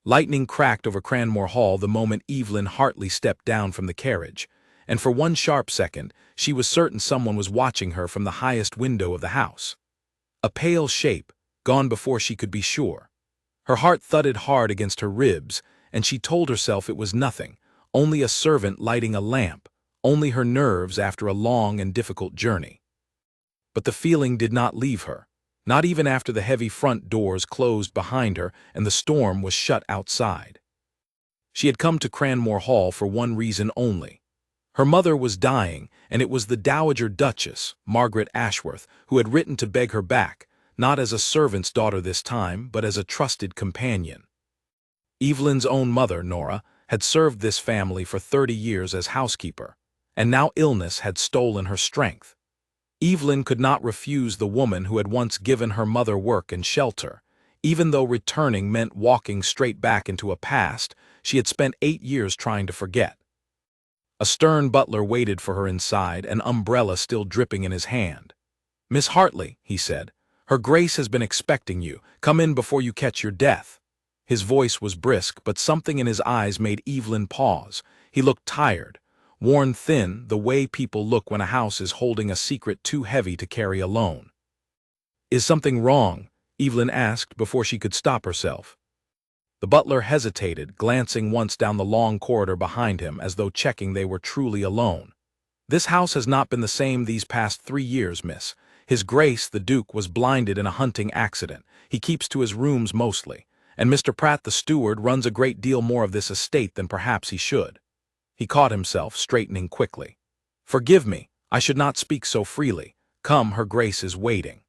Lightning cracked over Cranmore Hall the moment Evelyn Hartley stepped down from the carriage, and for one sharp second she was certain someone was watching her from the highest window of the house. A pale shape, gone before she could be sure. Her heart thudded hard against her ribs, and she told herself it was nothing, only a servant lighting a lamp, only her nerves after a long and difficult journey. But the feeling did not leave her, not even after the heavy front doors closed behind her and the storm was shut outside. She had come to Cranmore Hall for one reason only. Her mother was dying, and it was the Dowager Duchess, Margaret Ashworth, who had written to beg her back, not as a servant's daughter this time, but as a trusted companion. Evelyn's own mother, Nora, had served this family for 30 years as housekeeper, and now illness had stolen her strength. Evelyn could not refuse the woman who had once given her mother work and shelter, even though returning meant walking straight back into a past she had spent 8 years trying to forget. A stern butler waited for her inside, an umbrella still dripping in his hand. "Miss Hartley," he said, "Her Grace has been expecting you. Come in before you catch your death." His voice was brisk, but something in his eyes made Evelyn pause. He looked tired, worn thin, the way people look when a house is holding a secret too heavy to carry alone. "Is something wrong?" Evelyn asked before she could stop herself. The butler hesitated, glancing once down the long corridor behind him as though checking they were truly alone. "This house has not been the same these past 3 years, miss. His Grace, the Duke, was blinded in a hunting accident. He keeps to his rooms mostly, and Mr. Pratt, the steward, runs a great deal more of this estate than perhaps he should." He caught himself, straightening quickly. "Forgive me, I should not speak so freely. Come, Her Grace is waiting."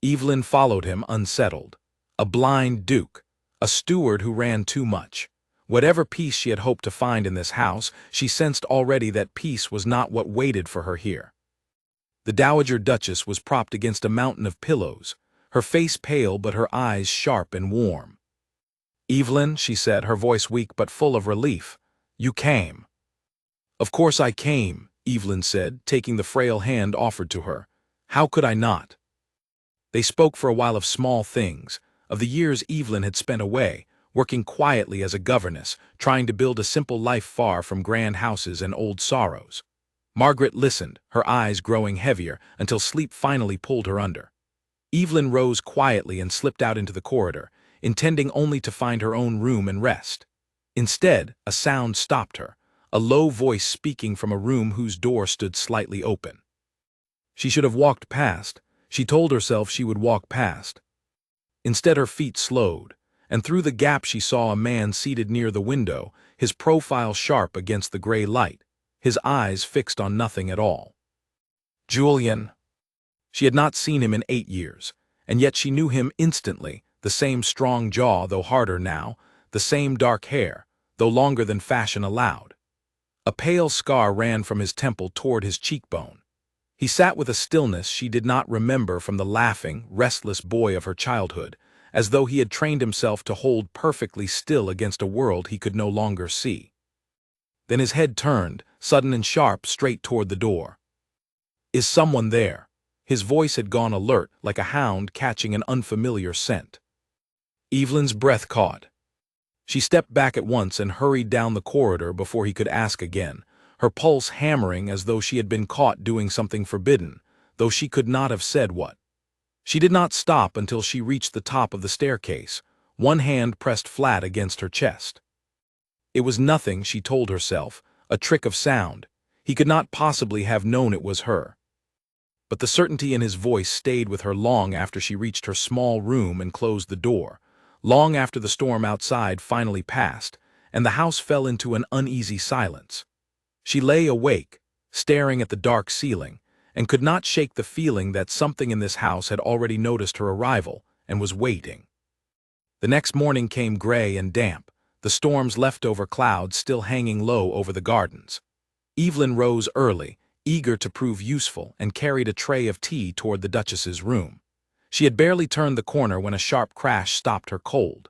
Evelyn followed him, unsettled. A blind duke, a steward who ran too much. Whatever peace she had hoped to find in this house, she sensed already that peace was not what waited for her here. The Dowager Duchess was propped against a mountain of pillows, her face pale but her eyes sharp and warm. "Evelyn," she said, her voice weak but full of relief, "you came." "Of course I came," Evelyn said, taking the frail hand offered to her. "How could I not?" They spoke for a while of small things, of the years Evelyn had spent away, working quietly as a governess, trying to build a simple life far from grand houses and old sorrows. Margaret listened, her eyes growing heavier, until sleep finally pulled her under. Evelyn rose quietly and slipped out into the corridor, intending only to find her own room and rest. Instead, a sound stopped her, a low voice speaking from a room whose door stood slightly open. She should have walked past. She told herself she would walk past. Instead, her feet slowed, and through the gap she saw a man seated near the window, his profile sharp against the gray light, his eyes fixed on nothing at all. Julian. She had not seen him in 8 years, and yet she knew him instantly, the same strong jaw, though harder now, the same dark hair, though longer than fashion allowed. A pale scar ran from his temple toward his cheekbone. He sat with a stillness she did not remember from the laughing, restless boy of her childhood, as though he had trained himself to hold perfectly still against a world he could no longer see. Then his head turned, sudden and sharp, straight toward the door. "Is someone there?" His voice had gone alert, like a hound catching an unfamiliar scent. Evelyn's breath caught. She stepped back at once and hurried down the corridor before he could ask again, her pulse hammering as though she had been caught doing something forbidden, though she could not have said what. She did not stop until she reached the top of the staircase, one hand pressed flat against her chest. It was nothing, she told herself, a trick of sound. He could not possibly have known it was her. But the certainty in his voice stayed with her long after she reached her small room and closed the door, long after the storm outside finally passed, and the house fell into an uneasy silence. She lay awake, staring at the dark ceiling, and could not shake the feeling that something in this house had already noticed her arrival and was waiting. The next morning came gray and damp, the storm's leftover clouds still hanging low over the gardens. Evelyn rose early, eager to prove useful, and carried a tray of tea toward the Duchess's room. She had barely turned the corner when a sharp crash stopped her cold.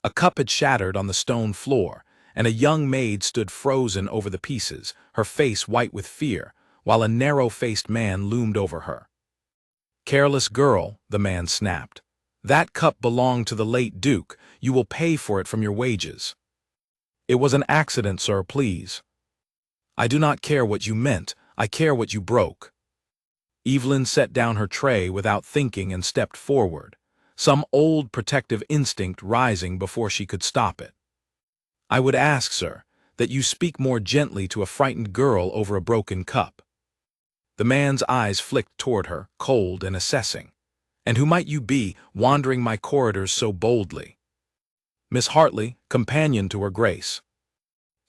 A cup had shattered on the stone floor, and a young maid stood frozen over the pieces, her face white with fear, while a narrow-faced man loomed over her. "Careless girl," the man snapped. That cup belonged to the late Duke. You will pay for it from your wages. It was an accident, sir, please. I do not care what you meant, I care what you broke. Evelyn set down her tray without thinking and stepped forward, some old protective instinct rising before she could stop it. I would ask, sir, that you speak more gently to a frightened girl over a broken cup. The man's eyes flicked toward her, cold and assessing. And who might you be, wandering my corridors so boldly? Miss Hartley, companion to her grace.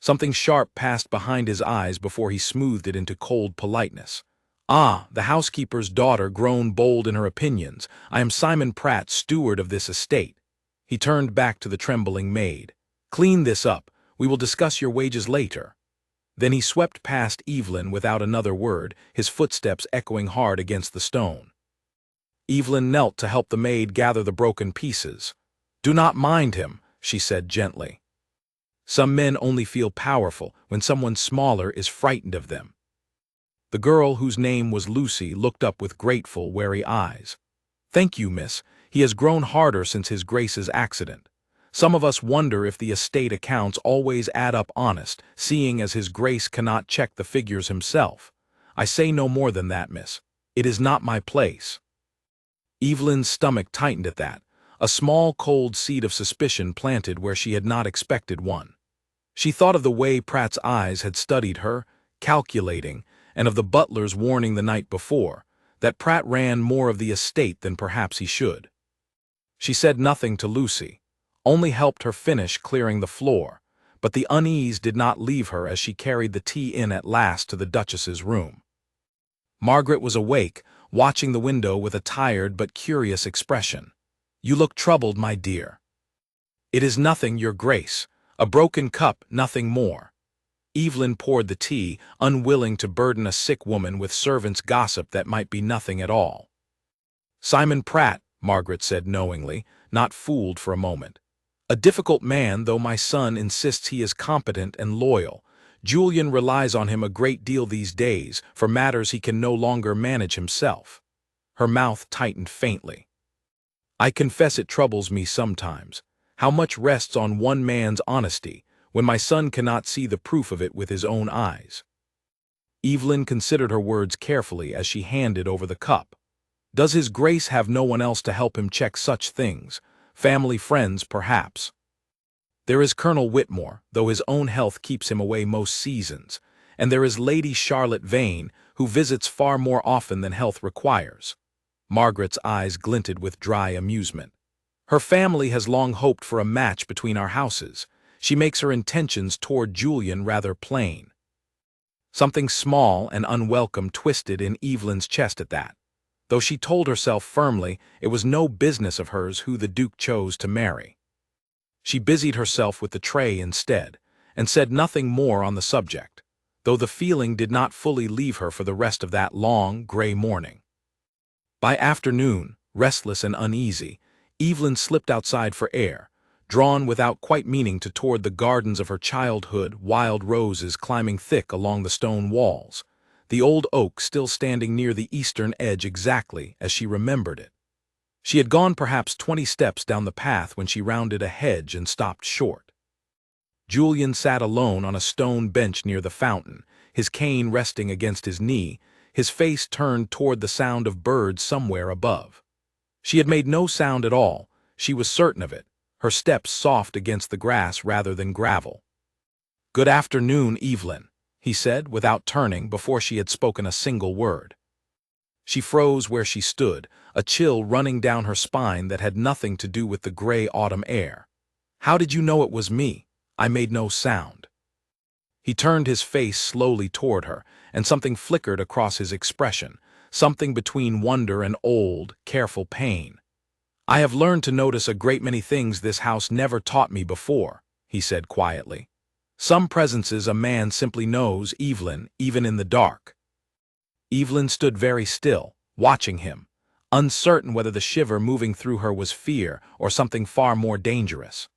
Something sharp passed behind his eyes before he smoothed it into cold politeness. Ah, the housekeeper's daughter grown bold in her opinions. I am Simon Pratt, steward of this estate. He turned back to the trembling maid. Clean this up. We will discuss your wages later. Then he swept past Evelyn without another word, his footsteps echoing hard against the stone. Evelyn knelt to help the maid gather the broken pieces. Do not mind him, she said gently. Some men only feel powerful when someone smaller is frightened of them. The girl, whose name was Lucy, looked up with grateful, wary eyes. Thank you, miss. He has grown harder since his Grace's accident. Some of us wonder if the estate accounts always add up honest, seeing as his Grace cannot check the figures himself. I say no more than that, miss. It is not my place. Evelyn's stomach tightened at that, a small cold seed of suspicion planted where she had not expected one. She thought of the way Pratt's eyes had studied her, calculating, and of the butler's warning the night before, that Pratt ran more of the estate than perhaps he should. She said nothing to Lucy, only helped her finish clearing the floor, but the unease did not leave her as she carried the tea in at last to the Duchess's room. Margaret was awake, watching the window with a tired but curious expression. You look troubled, my dear. It is nothing, your Grace. A broken cup, nothing more. Evelyn poured the tea, unwilling to burden a sick woman with servants' gossip that might be nothing at all. Simon Pratt, Margaret said knowingly, not fooled for a moment. A difficult man, though my son insists he is competent and loyal. Julian relies on him a great deal these days for matters he can no longer manage himself. Her mouth tightened faintly. I confess it troubles me sometimes, how much rests on one man's honesty, when my son cannot see the proof of it with his own eyes. Evelyn considered her words carefully as she handed over the cup. Does his Grace have no one else to help him check such things? Family friends, perhaps. There is Colonel Whitmore, though his own health keeps him away most seasons, and there is Lady Charlotte Vane, who visits far more often than health requires. Margaret's eyes glinted with dry amusement. Her family has long hoped for a match between our houses. She makes her intentions toward Julian rather plain. Something small and unwelcome twisted in Evelyn's chest at that, though she told herself firmly it was no business of hers who the Duke chose to marry. She busied herself with the tray instead, and said nothing more on the subject, though the feeling did not fully leave her for the rest of that long, gray morning. By afternoon, restless and uneasy, Evelyn slipped outside for air, drawn without quite meaning to toward the gardens of her childhood, wild roses climbing thick along the stone walls, the old oak still standing near the eastern edge exactly as she remembered it. She had gone perhaps 20 steps down the path when she rounded a hedge and stopped short. Julian sat alone on a stone bench near the fountain, his cane resting against his knee, his face turned toward the sound of birds somewhere above. She had made no sound at all, she was certain of it, her steps soft against the grass rather than gravel. Good afternoon, Evelyn, he said without turning before she had spoken a single word. She froze where she stood, a chill running down her spine that had nothing to do with the gray autumn air. How did you know it was me? I made no sound. He turned his face slowly toward her, and something flickered across his expression, something between wonder and old, careful pain. I have learned to notice a great many things this house never taught me before, he said quietly. Some presences a man simply knows, Evelyn, even in the dark. Evelyn stood very still, watching him, uncertain whether the shiver moving through her was fear or something far more dangerous.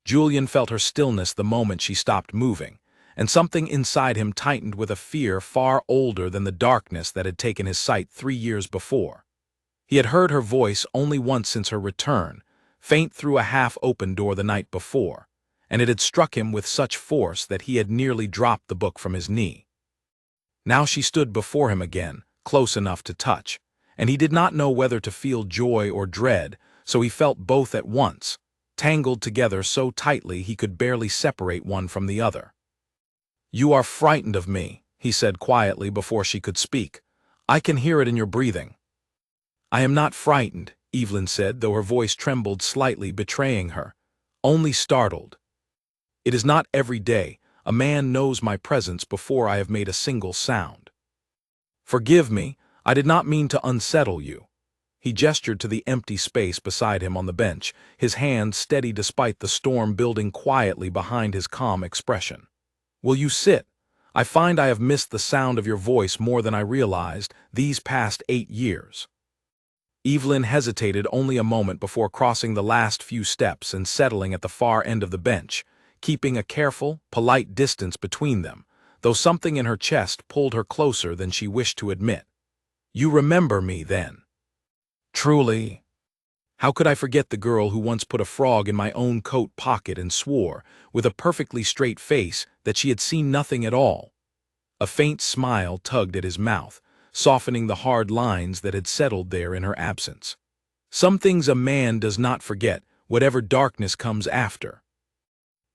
Julian felt her stillness the moment she stopped moving, and something inside him tightened with a fear far older than the darkness that had taken his sight 3 years before. He had heard her voice only once since her return, faint through a half-open door the night before, and it had struck him with such force that he had nearly dropped the book from his knee. Now she stood before him again, close enough to touch, and he did not know whether to feel joy or dread, so he felt both at once, tangled together so tightly he could barely separate one from the other. "You are frightened of me," he said quietly before she could speak. "I can hear it in your breathing." "I am not frightened," Evelyn said, though her voice trembled slightly, betraying her. "Only startled. It is not every day a man knows my presence before I have made a single sound. Forgive me, I did not mean to unsettle you." He gestured to the empty space beside him on the bench, his hand steady despite the storm building quietly behind his calm expression. "Will you sit? I find I have missed the sound of your voice more than I realized these past 8 years. Evelyn hesitated only a moment before crossing the last few steps and settling at the far end of the bench, keeping a careful, polite distance between them, though something in her chest pulled her closer than she wished to admit. "You remember me, then?" "Truly. How could I forget the girl who once put a frog in my own coat pocket and swore, with a perfectly straight face, that she had seen nothing at all?" A faint smile tugged at his mouth, softening the hard lines that had settled there in her absence. Some things a man does not forget, whatever darkness comes after.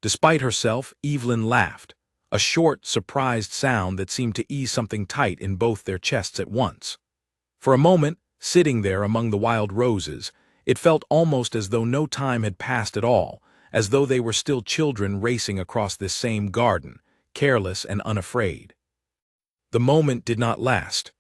Despite herself, Evelyn laughed, a short, surprised sound that seemed to ease something tight in both their chests at once. For a moment, sitting there among the wild roses, it felt almost as though no time had passed at all, as though they were still children racing across this same garden, careless and unafraid. The moment did not last.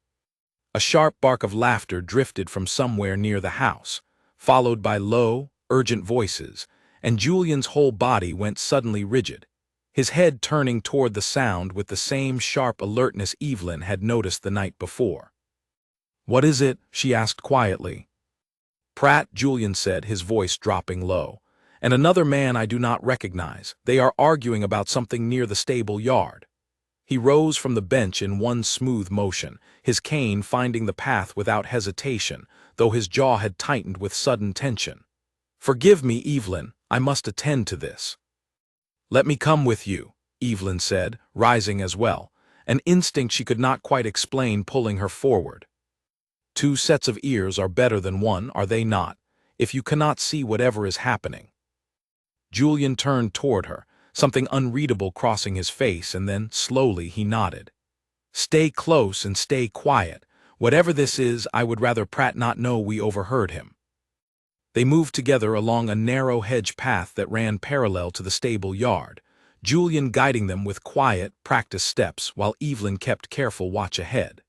A sharp bark of laughter drifted from somewhere near the house, followed by low, urgent voices, and Julian's whole body went suddenly rigid, his head turning toward the sound with the same sharp alertness Evelyn had noticed the night before. "What is it?" she asked quietly. "Pratt," Julian said, his voice dropping low, "and another man I do not recognize. They are arguing about something near the stable yard." He rose from the bench in one smooth motion, his cane finding the path without hesitation, though his jaw had tightened with sudden tension. "Forgive me, Evelyn, I must attend to this." "Let me come with you," Evelyn said, rising as well, an instinct she could not quite explain pulling her forward. "Two sets of ears are better than one, are they not, if you cannot see whatever is happening?" Julian turned toward her, something unreadable crossing his face, and then, slowly, he nodded. "Stay close and stay quiet. Whatever this is, I would rather Pratt not know we overheard him." They moved together along a narrow hedge path that ran parallel to the stable yard, Julian guiding them with quiet, practiced steps while Evelyn kept careful watch ahead.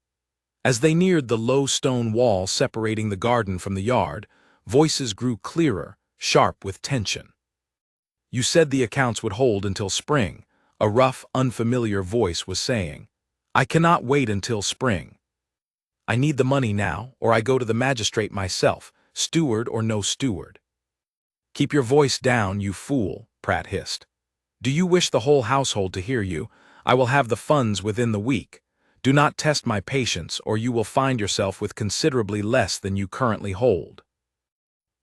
As they neared the low stone wall separating the garden from the yard, voices grew clearer, sharp with tension. "You said the accounts would hold until spring," a rough, unfamiliar voice was saying. "I cannot wait until spring. I need the money now, or I go to the magistrate myself, steward or no steward." "Keep your voice down, you fool," Pratt hissed. "Do you wish the whole household to hear you? I will have the funds within the week. Do not test my patience, or you will find yourself with considerably less than you currently hold."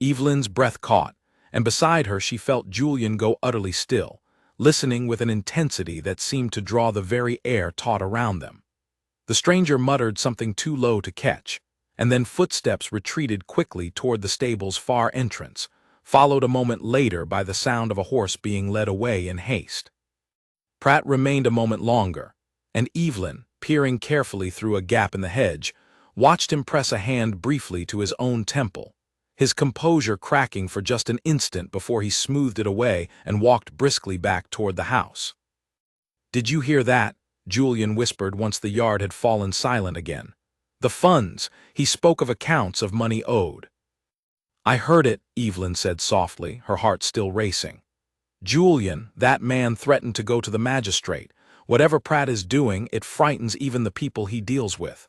Evelyn's breath caught, and beside her she felt Julian go utterly still, listening with an intensity that seemed to draw the very air taut around them. The stranger muttered something too low to catch, and then footsteps retreated quickly toward the stable's far entrance, followed a moment later by the sound of a horse being led away in haste. Pratt remained a moment longer, and Evelyn, peering carefully through a gap in the hedge, watched him press a hand briefly to his own temple, his composure cracking for just an instant before he smoothed it away and walked briskly back toward the house. "Did you hear that?" Julian whispered once the yard had fallen silent again. "The funds! He spoke of accounts of money owed." "I heard it," Evelyn said softly, her heart still racing. "Julian, that man threatened to go to the magistrate. Whatever Pratt is doing, it frightens even the people he deals with."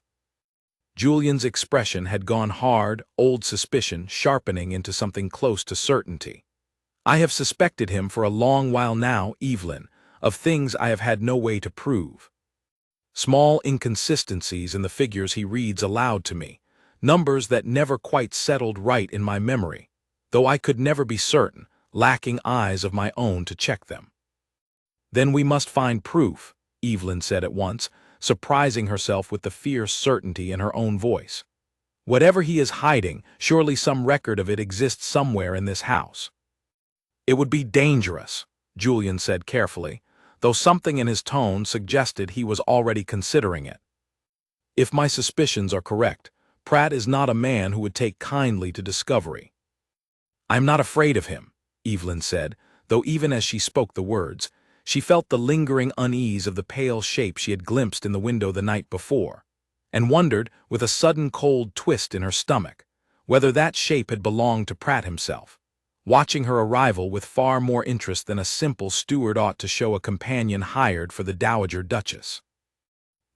Julian's expression had gone hard, old suspicion sharpening into something close to certainty. "I have suspected him for a long while now, Evelyn, of things I have had no way to prove. Small inconsistencies in the figures he reads aloud to me, Numbers that never quite settled right in my memory, though I could never be certain, lacking eyes of my own to check them. Then we must find proof, Evelyn said at once, surprising herself with the fierce certainty in her own voice. Whatever he is hiding, surely some record of it exists somewhere in this house. It would be dangerous, Julian said carefully, though something in his tone suggested he was already considering it. If my suspicions are correct, Pratt is not a man who would take kindly to discovery. I'm not afraid of him, Evelyn said, though even as she spoke the words, she felt the lingering unease of the pale shape she had glimpsed in the window the night before, and wondered, with a sudden cold twist in her stomach, whether that shape had belonged to Pratt himself, watching her arrival with far more interest than a simple steward ought to show a companion hired for the Dowager Duchess.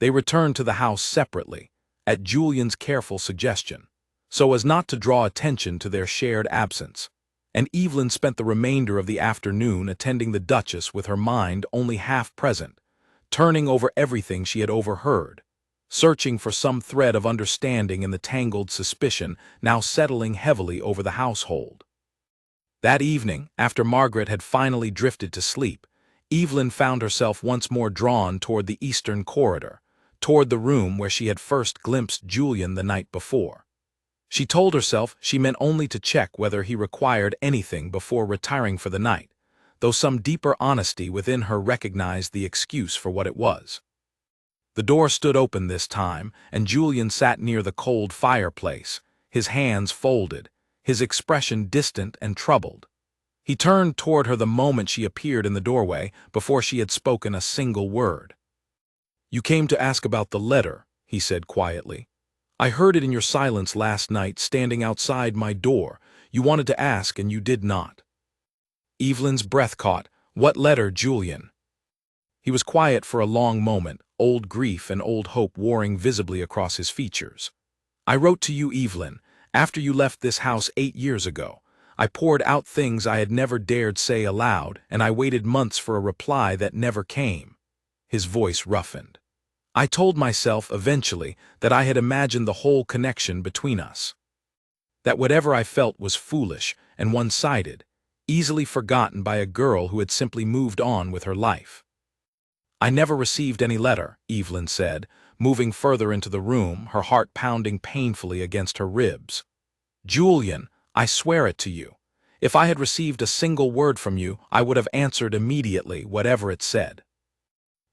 They returned to the house separately, at Julian's careful suggestion, so as not to draw attention to their shared absence, and Evelyn spent the remainder of the afternoon attending the Duchess with her mind only half present, turning over everything she had overheard, searching for some thread of understanding in the tangled suspicion now settling heavily over the household. That evening, after Margaret had finally drifted to sleep, Evelyn found herself once more drawn toward the eastern corridor, toward the room where she had first glimpsed Julian the night before. She told herself she meant only to check whether he required anything before retiring for the night, though some deeper honesty within her recognized the excuse for what it was. The door stood open this time, and Julian sat near the cold fireplace, his hands folded, his expression distant and troubled. He turned toward her the moment she appeared in the doorway, before she had spoken a single word. "You came to ask about the letter," he said quietly. "I heard it in your silence last night standing outside my door. You wanted to ask and you did not." Evelyn's breath caught. "What letter, Julian?" He was quiet for a long moment, old grief and old hope warring visibly across his features. "I wrote to you, Evelyn, after you left this house 8 years ago. I poured out things I had never dared say aloud, and I waited months for a reply that never came." His voice roughened. "I told myself, eventually, that I had imagined the whole connection between us. That whatever I felt was foolish and one-sided, easily forgotten by a girl who had simply moved on with her life." "I never received any letter," Evelyn said, moving further into the room, her heart pounding painfully against her ribs. "Julian, I swear it to you. If I had received a single word from you, I would have answered immediately, whatever it said."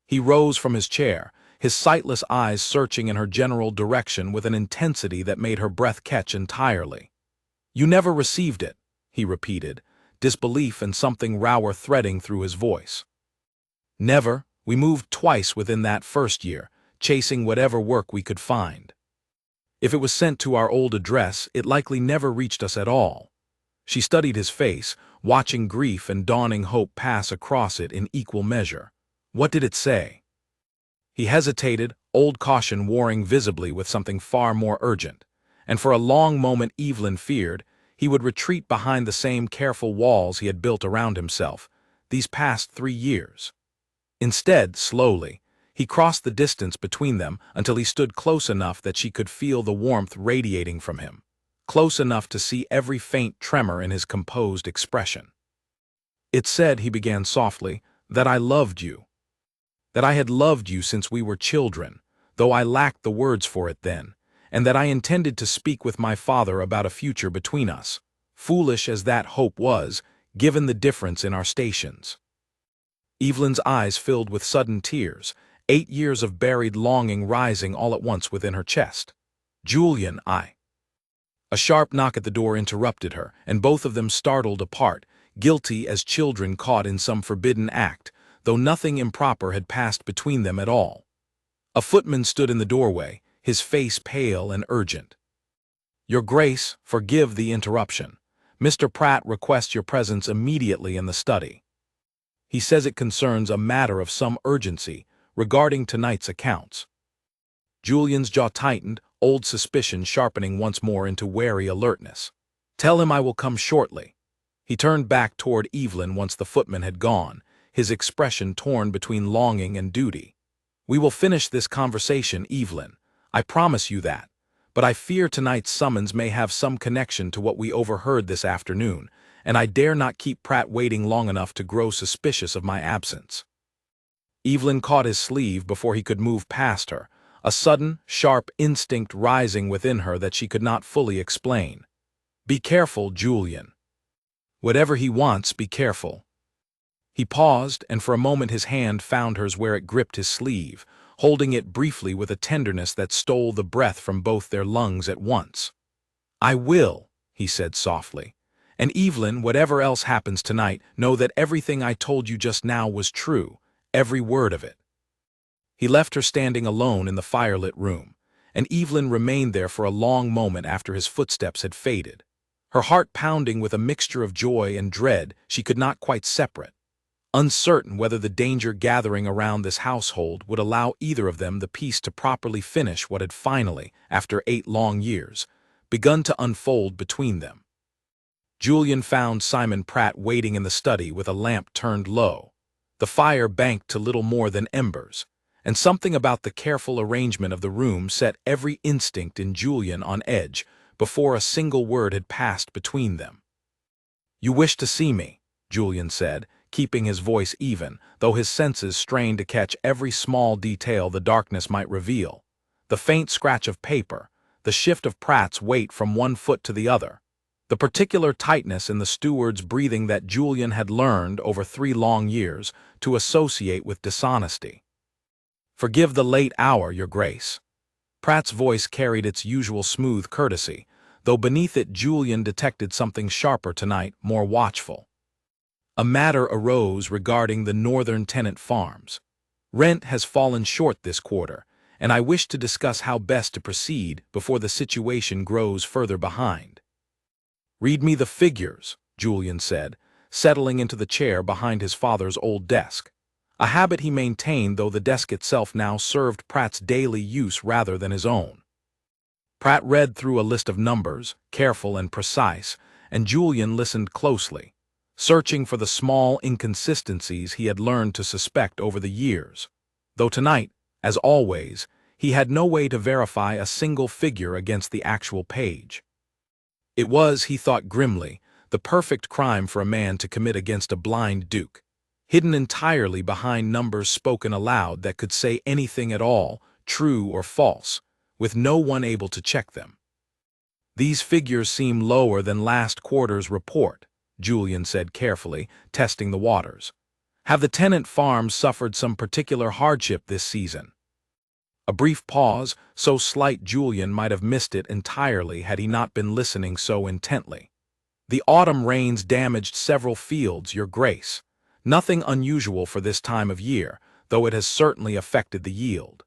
He rose from his chair, his sightless eyes searching in her general direction with an intensity that made her breath catch entirely. "You never received it," he repeated, disbelief and something rawer threading through his voice. "Never. We moved twice within that first year, chasing whatever work we could find. If it was sent to our old address, it likely never reached us at all." She studied his face, watching grief and dawning hope pass across it in equal measure. "What did it say?" He hesitated, old caution warring visibly with something far more urgent, and for a long moment Evelyn feared he would retreat behind the same careful walls he had built around himself these past 3 years. Instead, slowly, he crossed the distance between them until he stood close enough that she could feel the warmth radiating from him, close enough to see every faint tremor in his composed expression. "It said," he began softly, "that I loved you. That I had loved you since we were children, though I lacked the words for it then, and that I intended to speak with my father about a future between us, foolish as that hope was, given the difference in our stations." Evelyn's eyes filled with sudden tears, 8 years of buried longing rising all at once within her chest. "Julian, I—" A sharp knock at the door interrupted her, and both of them startled apart, guilty as children caught in some forbidden act, though nothing improper had passed between them at all. A footman stood in the doorway, his face pale and urgent. "Your Grace, forgive the interruption. Mr. Pratt requests your presence immediately in the study. He says it concerns a matter of some urgency regarding tonight's accounts." Julian's jaw tightened, old suspicion sharpening once more into wary alertness. "Tell him I will come shortly." He turned back toward Evelyn once the footman had gone, his expression torn between longing and duty. "We will finish this conversation, Evelyn. I promise you that. but I fear tonight's summons may have some connection to what we overheard this afternoon, and I dare not keep Pratt waiting long enough to grow suspicious of my absence." Evelyn caught his sleeve before he could move past her, a sudden, sharp instinct rising within her that she could not fully explain. "Be careful, Julian. Whatever he wants, be careful." He paused, and for a moment his hand found hers where it gripped his sleeve, holding it briefly with a tenderness that stole the breath from both their lungs at once. "I will," he said softly. "And Evelyn, whatever else happens tonight, know that everything I told you just now was true, every word of it." He left her standing alone in the firelit room, and Evelyn remained there for a long moment after his footsteps had faded, her heart pounding with a mixture of joy and dread she could not quite separate, uncertain whether the danger gathering around this household would allow either of them the peace to properly finish what had finally, after 8 long years, begun to unfold between them. Julian found Simon Pratt waiting in the study with a lamp turned low, the fire banked to little more than embers, and something about the careful arrangement of the room set every instinct in Julian on edge before a single word had passed between them. "You wish to see me," Julian said, keeping his voice even, though his senses strained to catch every small detail the darkness might reveal. The faint scratch of paper, the shift of Pratt's weight from one foot to the other, the particular tightness in the steward's breathing that Julian had learned over 3 long years to associate with dishonesty. "Forgive the late hour, Your Grace." Pratt's voice carried its usual smooth courtesy, though beneath it Julian detected something sharper tonight, more watchful. "A matter arose regarding the northern tenant farms. Rent has fallen short this quarter, and I wish to discuss how best to proceed before the situation grows further behind." "Read me the figures," Julian said, settling into the chair behind his father's old desk, a habit he maintained though the desk itself now served Pratt's daily use rather than his own. Pratt read through a list of numbers, careful and precise, and Julian listened closely, searching for the small inconsistencies he had learned to suspect over the years, though tonight, as always, he had no way to verify a single figure against the actual page. It was, he thought grimly, the perfect crime for a man to commit against a blind duke, hidden entirely behind numbers spoken aloud that could say anything at all, true or false, with no one able to check them. "These figures seem lower than last quarter's report," Julian said carefully, testing the waters. "Have the tenant farms suffered some particular hardship this season?" A brief pause, so slight Julian might have missed it entirely had he not been listening so intently. "The autumn rains damaged several fields, Your Grace. Nothing unusual for this time of year, though it has certainly affected the yield."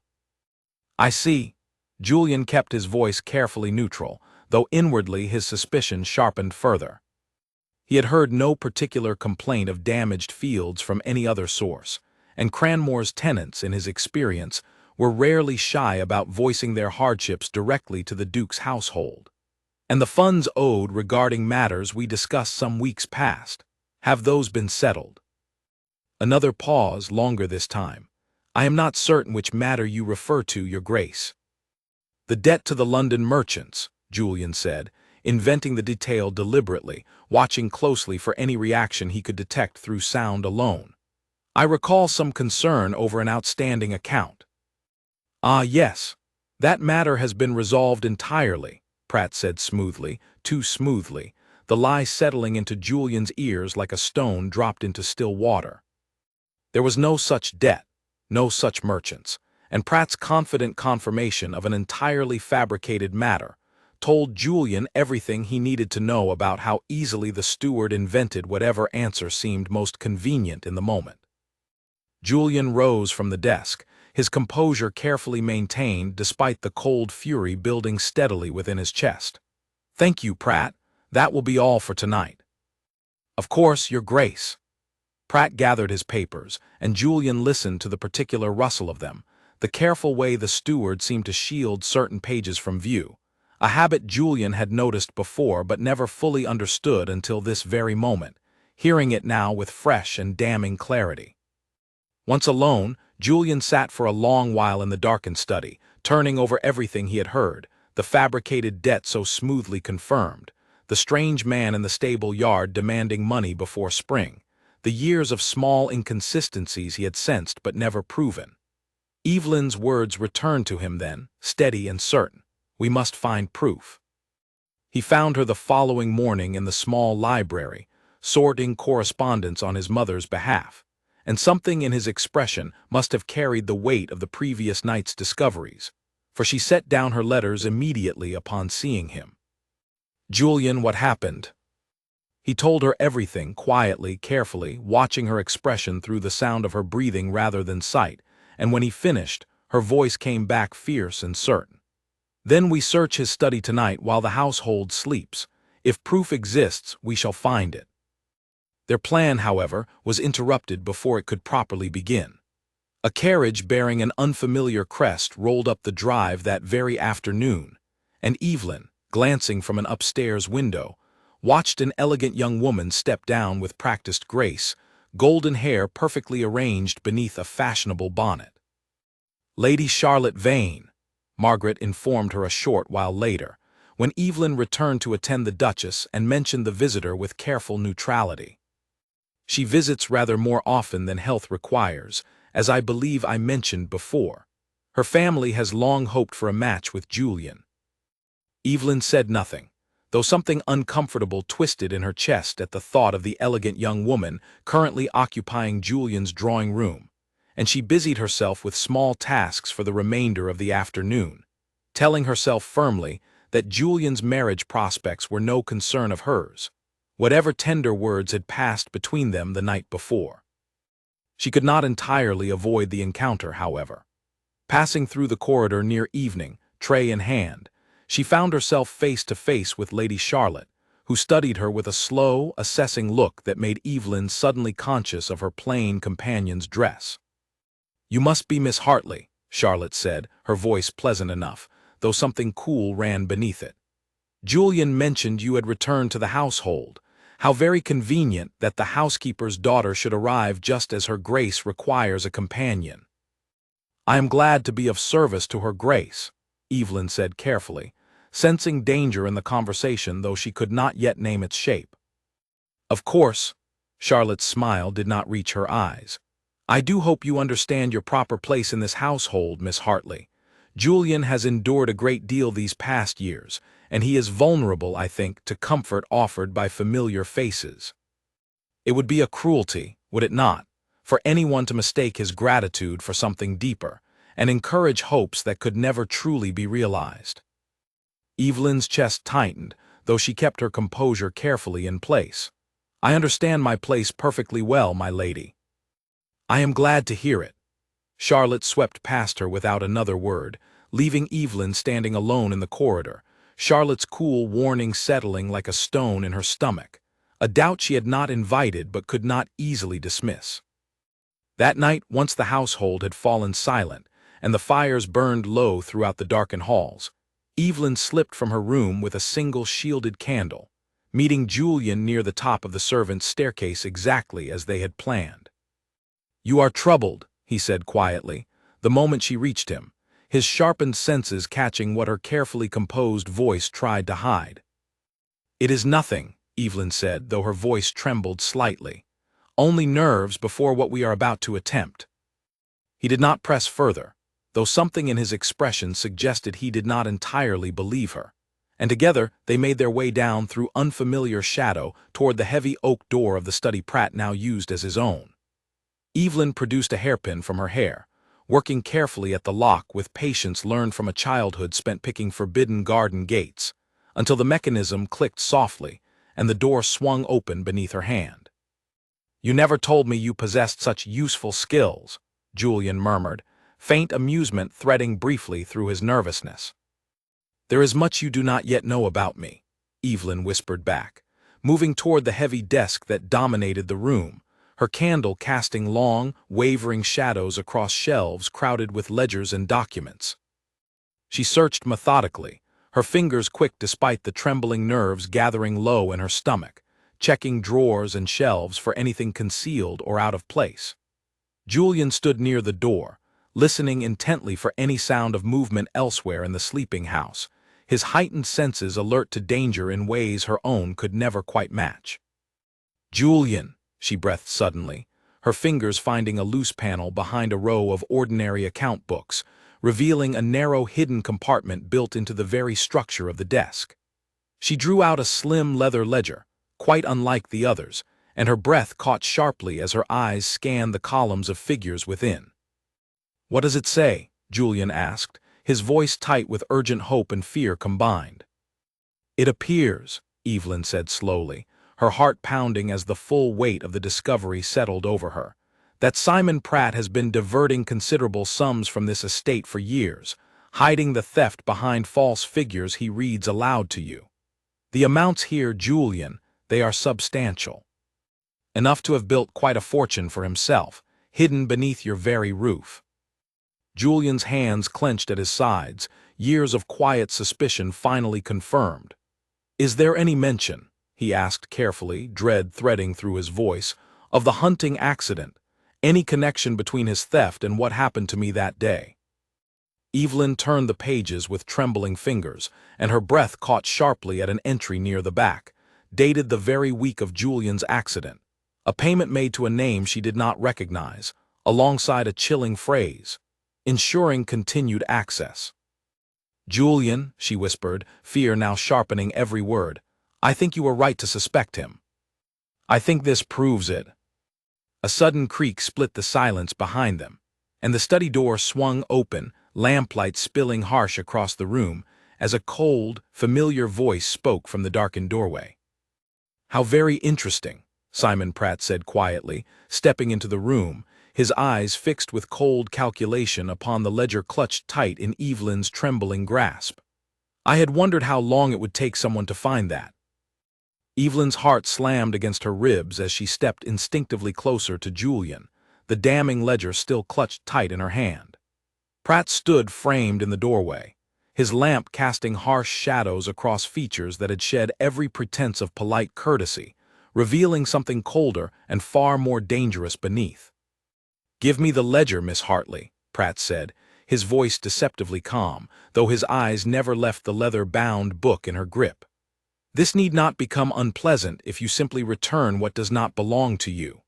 "I see." Julian kept his voice carefully neutral, though inwardly his suspicion sharpened further. He had heard no particular complaint of damaged fields from any other source, and Cranmore's tenants, in his experience, were rarely shy about voicing their hardships directly to the Duke's household. "And the funds owed regarding matters we discussed some weeks past, have those been settled?" Another pause, longer this time. "I am not certain which matter you refer to, Your Grace." "The debt to the London merchants," Julian said, inventing the detail deliberately, watching closely for any reaction he could detect through sound alone. "I recall some concern over an outstanding account." "Ah, yes. That matter has been resolved entirely," Pratt said smoothly, too smoothly, the lie settling into Julian's ears like a stone dropped into still water. There was no such debt, no such merchants, and Pratt's confident confirmation of an entirely fabricated matter told Julian everything he needed to know about how easily the steward invented whatever answer seemed most convenient in the moment. Julian rose from the desk, his composure carefully maintained despite the cold fury building steadily within his chest. "Thank you, Pratt. That will be all for tonight." "Of course, Your Grace." Pratt gathered his papers, and Julian listened to the particular rustle of them, the careful way the steward seemed to shield certain pages from view, a habit Julian had noticed before but never fully understood until this very moment, hearing it now with fresh and damning clarity. Once alone, Julian sat for a long while in the darkened study, turning over everything he had heard, the fabricated debt so smoothly confirmed, the strange man in the stable yard demanding money before spring, the years of small inconsistencies he had sensed but never proven. Evelyn's words returned to him then, steady and certain. We must find proof. He found her the following morning in the small library, sorting correspondence on his mother's behalf, and something in his expression must have carried the weight of the previous night's discoveries, for she set down her letters immediately upon seeing him. "Julian, what happened?" He told her everything, quietly, carefully, watching her expression through the sound of her breathing rather than sight, and when he finished, her voice came back fierce and certain. "Then we search his study tonight while the household sleeps. If proof exists, we shall find it." Their plan, however, was interrupted before it could properly begin. A carriage bearing an unfamiliar crest rolled up the drive that very afternoon, and Evelyn, glancing from an upstairs window, watched an elegant young woman step down with practiced grace, golden hair perfectly arranged beneath a fashionable bonnet. "Lady Charlotte Vane," Margaret informed her a short while later, when Evelyn returned to attend the Duchess and mentioned the visitor with careful neutrality. "She visits rather more often than health requires, as I believe I mentioned before. Her family has long hoped for a match with Julian." Evelyn said nothing, though something uncomfortable twisted in her chest at the thought of the elegant young woman currently occupying Julian's drawing room, and she busied herself with small tasks for the remainder of the afternoon, telling herself firmly that Julian's marriage prospects were no concern of hers, whatever tender words had passed between them the night before. She could not entirely avoid the encounter, however. Passing through the corridor near evening, tray in hand, she found herself face to face with Lady Charlotte, who studied her with a slow, assessing look that made Evelyn suddenly conscious of her plain companion's dress. "You must be Miss Hartley," Charlotte said, her voice pleasant enough, though something cool ran beneath it. "Julian mentioned you had returned to the household. How very convenient that the housekeeper's daughter should arrive just as her Grace requires a companion." "I am glad to be of service to her Grace," Evelyn said carefully, sensing danger in the conversation though she could not yet name its shape. "Of course," Charlotte's smile did not reach her eyes. "I do hope you understand your proper place in this household, Miss Hartley. Julian has endured a great deal these past years, and he is vulnerable, I think, to comfort offered by familiar faces. It would be a cruelty, would it not, for anyone to mistake his gratitude for something deeper, and encourage hopes that could never truly be realized." Evelyn's chest tightened, though she kept her composure carefully in place. "I understand my place perfectly well, my lady." "I am glad to hear it." Charlotte swept past her without another word, leaving Evelyn standing alone in the corridor, Charlotte's cool warning settling like a stone in her stomach, a doubt she had not invited but could not easily dismiss. That night, once the household had fallen silent, and the fires burned low throughout the darkened halls, Evelyn slipped from her room with a single shielded candle, meeting Julian near the top of the servants' staircase exactly as they had planned. "You are troubled," he said quietly, the moment she reached him, his sharpened senses catching what her carefully composed voice tried to hide. "It is nothing," Evelyn said, though her voice trembled slightly. "Only nerves before what we are about to attempt." He did not press further, though something in his expression suggested he did not entirely believe her, and together they made their way down through unfamiliar shadow toward the heavy oak door of the study Pratt now used as his own. Evelyn produced a hairpin from her hair, working carefully at the lock with patience learned from a childhood spent picking forbidden garden gates, until the mechanism clicked softly and the door swung open beneath her hand. "You never told me you possessed such useful skills," Julian murmured, faint amusement threading briefly through his nervousness. "There is much you do not yet know about me," Evelyn whispered back, moving toward the heavy desk that dominated the room, her candle casting long, wavering shadows across shelves crowded with ledgers and documents. She searched methodically, her fingers quick despite the trembling nerves gathering low in her stomach, checking drawers and shelves for anything concealed or out of place. Julian stood near the door, listening intently for any sound of movement elsewhere in the sleeping house, his heightened senses alert to danger in ways her own could never quite match. "Julian," she breathed suddenly, her fingers finding a loose panel behind a row of ordinary account books, revealing a narrow hidden compartment built into the very structure of the desk. She drew out a slim leather ledger, quite unlike the others, and her breath caught sharply as her eyes scanned the columns of figures within. "What does it say?" Julian asked, his voice tight with urgent hope and fear combined. "It appears," Evelyn said slowly, her heart pounding as the full weight of the discovery settled over her, "that Simon Pratt has been diverting considerable sums from this estate for years, hiding the theft behind false figures he reads aloud to you. The amounts here, Julian, they are substantial. Enough to have built quite a fortune for himself, hidden beneath your very roof." Julian's hands clenched at his sides, years of quiet suspicion finally confirmed. "Is there any mention," he asked carefully, dread threading through his voice, "of the hunting accident, any connection between his theft and what happened to me that day?" Evelyn turned the pages with trembling fingers, and her breath caught sharply at an entry near the back, dated the very week of Julian's accident, a payment made to a name she did not recognize, alongside a chilling phrase, "ensuring continued access." "Julian," she whispered, fear now sharpening every word, "I think you were right to suspect him. I think this proves it." A sudden creak split the silence behind them, and the study door swung open, lamplight spilling harsh across the room, as a cold, familiar voice spoke from the darkened doorway. "How very interesting," Simon Pratt said quietly, stepping into the room, his eyes fixed with cold calculation upon the ledger clutched tight in Evelyn's trembling grasp. "I had wondered how long it would take someone to find that." Evelyn's heart slammed against her ribs as she stepped instinctively closer to Julian, the damning ledger still clutched tight in her hand. Pratt stood framed in the doorway, his lamp casting harsh shadows across features that had shed every pretense of polite courtesy, revealing something colder and far more dangerous beneath. "Give me the ledger, Miss Hartley," Pratt said, his voice deceptively calm, though his eyes never left the leather-bound book in her grip. "This need not become unpleasant if you simply return what does not belong to you."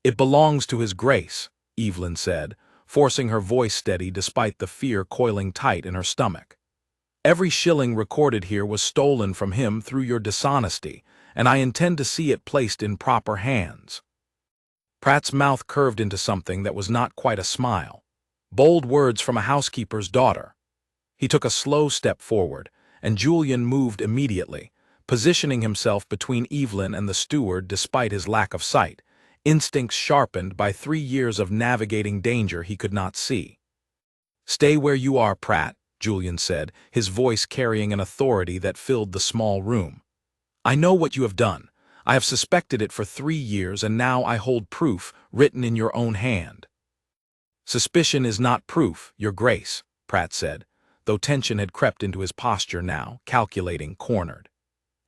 "It belongs to His Grace," Evelyn said, forcing her voice steady despite the fear coiling tight in her stomach. "Every shilling recorded here was stolen from him through your dishonesty, and I intend to see it placed in proper hands." Pratt's mouth curved into something that was not quite a smile. Bold words from a housekeeper's daughter. He took a slow step forward, and Julian moved immediately, positioning himself between Evelyn and the steward despite his lack of sight, instincts sharpened by 3 years of navigating danger he could not see. "Stay where you are, Pratt," Julian said, his voice carrying an authority that filled the small room. "I know what you have done. I have suspected it for 3 years, and now I hold proof written in your own hand." "Suspicion is not proof, Your Grace," Pratt said, though tension had crept into his posture now, calculating, cornered.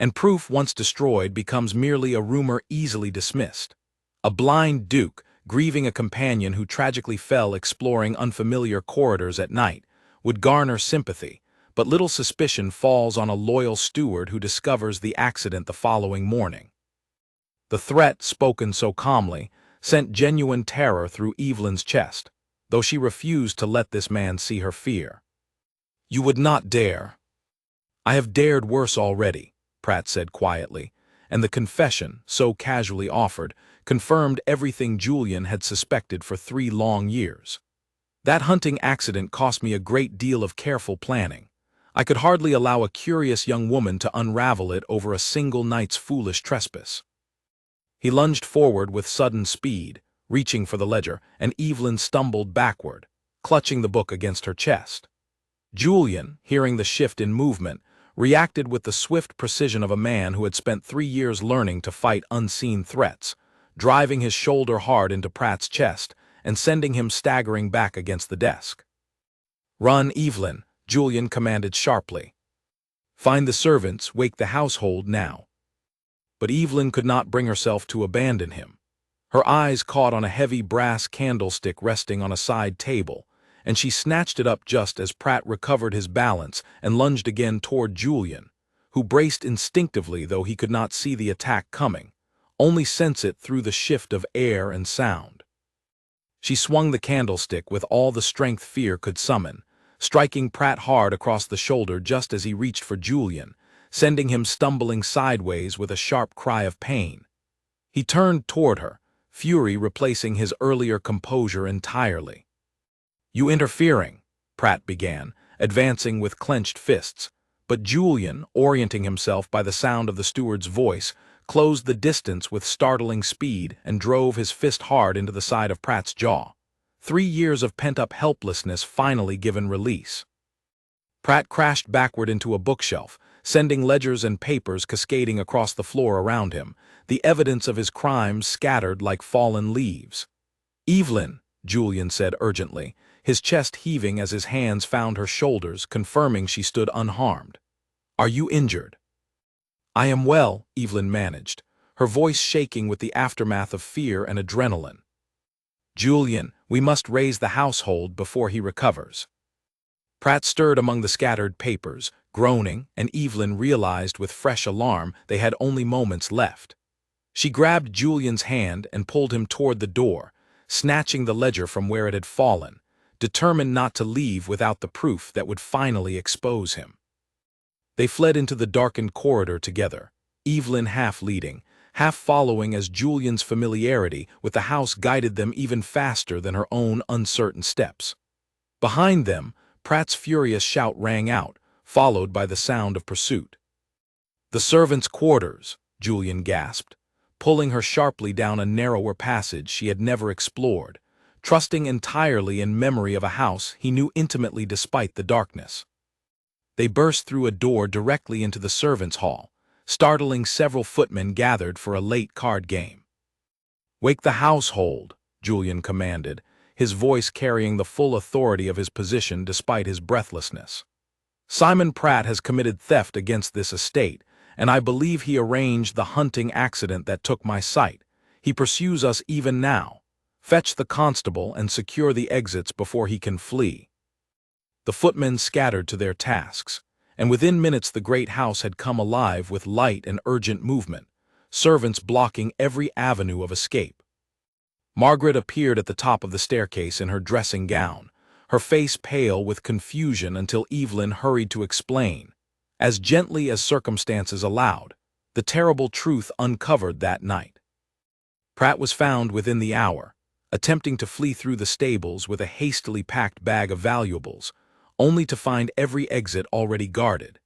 "And proof once destroyed becomes merely a rumor easily dismissed. A blind duke, grieving a companion who tragically fell exploring unfamiliar corridors at night, would garner sympathy, but little suspicion falls on a loyal steward who discovers the accident the following morning." The threat, spoken so calmly, sent genuine terror through Evelyn's chest, though she refused to let this man see her fear. "You would not dare." "I have dared worse already," Pratt said quietly, and the confession, so casually offered, confirmed everything Julian had suspected for 3 long years. "That hunting accident cost me a great deal of careful planning. I could hardly allow a curious young woman to unravel it over a single night's foolish trespass." He lunged forward with sudden speed, reaching for the ledger, and Evelyn stumbled backward, clutching the book against her chest. Julian, hearing the shift in movement, reacted with the swift precision of a man who had spent 3 years learning to fight unseen threats, driving his shoulder hard into Pratt's chest and sending him staggering back against the desk. "Run, Evelyn," Julian commanded sharply. "Find the servants, wake the household now." But Evelyn could not bring herself to abandon him. Her eyes caught on a heavy brass candlestick resting on a side table, and she snatched it up just as Pratt recovered his balance and lunged again toward Julian, who braced instinctively though he could not see the attack coming, only sense it through the shift of air and sound. She swung the candlestick with all the strength fear could summon, striking Pratt hard across the shoulder just as he reached for Julian, sending him stumbling sideways with a sharp cry of pain. He turned toward her, fury replacing his earlier composure entirely. "You interfering," Pratt began, advancing with clenched fists, but Julian, orienting himself by the sound of the steward's voice, closed the distance with startling speed and drove his fist hard into the side of Pratt's jaw. 3 years of pent-up helplessness finally given release. Pratt crashed backward into a bookshelf, sending ledgers and papers cascading across the floor around him, the evidence of his crimes scattered like fallen leaves. "Evelyn," Julian said urgently, his chest heaving as his hands found her shoulders, confirming she stood unharmed. "Are you injured?" "I am well," Evelyn managed, her voice shaking with the aftermath of fear and adrenaline. "Julian, we must raise the household before he recovers." Pratt stirred among the scattered papers, groaning, and Evelyn realized with fresh alarm they had only moments left. She grabbed Julian's hand and pulled him toward the door, snatching the ledger from where it had fallen, determined not to leave without the proof that would finally expose him. They fled into the darkened corridor together, Evelyn half leading, half following as Julian's familiarity with the house guided them even faster than her own uncertain steps. Behind them, Pratt's furious shout rang out, followed by the sound of pursuit. "The servants' quarters," Julian gasped, pulling her sharply down a narrower passage she had never explored, trusting entirely in memory of a house he knew intimately despite the darkness. They burst through a door directly into the servants' hall, startling several footmen gathered for a late card game. "Wake the household," Julian commanded, his voice carrying the full authority of his position despite his breathlessness. "Simon Pratt has committed theft against this estate, and I believe he arranged the hunting accident that took my sight. He pursues us even now. Fetch the constable and secure the exits before he can flee." The footmen scattered to their tasks, and within minutes the great house had come alive with light and urgent movement, servants blocking every avenue of escape. Margaret appeared at the top of the staircase in her dressing gown, her face pale with confusion until Evelyn hurried to explain, as gently as circumstances allowed, the terrible truth uncovered that night. Pratt was found within the hour, attempting to flee through the stables with a hastily packed bag of valuables, only to find every exit already guarded.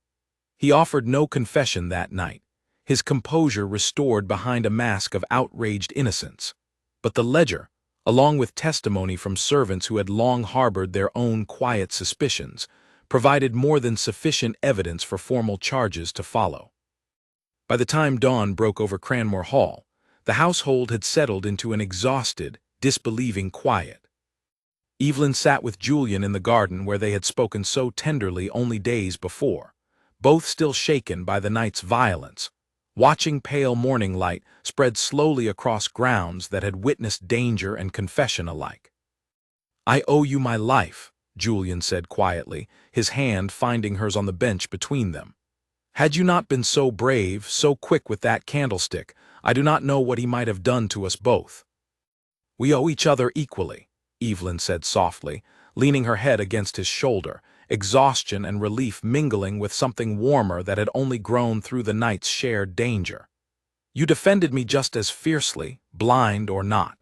He offered no confession that night, his composure restored behind a mask of outraged innocence. But the ledger, along with testimony from servants who had long harbored their own quiet suspicions, provided more than sufficient evidence for formal charges to follow. By the time dawn broke over Cranmore Hall, the household had settled into an exhausted, disbelieving quiet. Evelyn sat with Julian in the garden where they had spoken so tenderly only days before, both still shaken by the night's violence, watching pale morning light spread slowly across grounds that had witnessed danger and confession alike. "I owe you my life," Julian said quietly, his hand finding hers on the bench between them. "Had you not been so brave, so quick with that candlestick, I do not know what he might have done to us both." "We owe each other equally," Evelyn said softly, leaning her head against his shoulder, exhaustion and relief mingling with something warmer that had only grown through the night's shared danger. "You defended me just as fiercely, blind or not.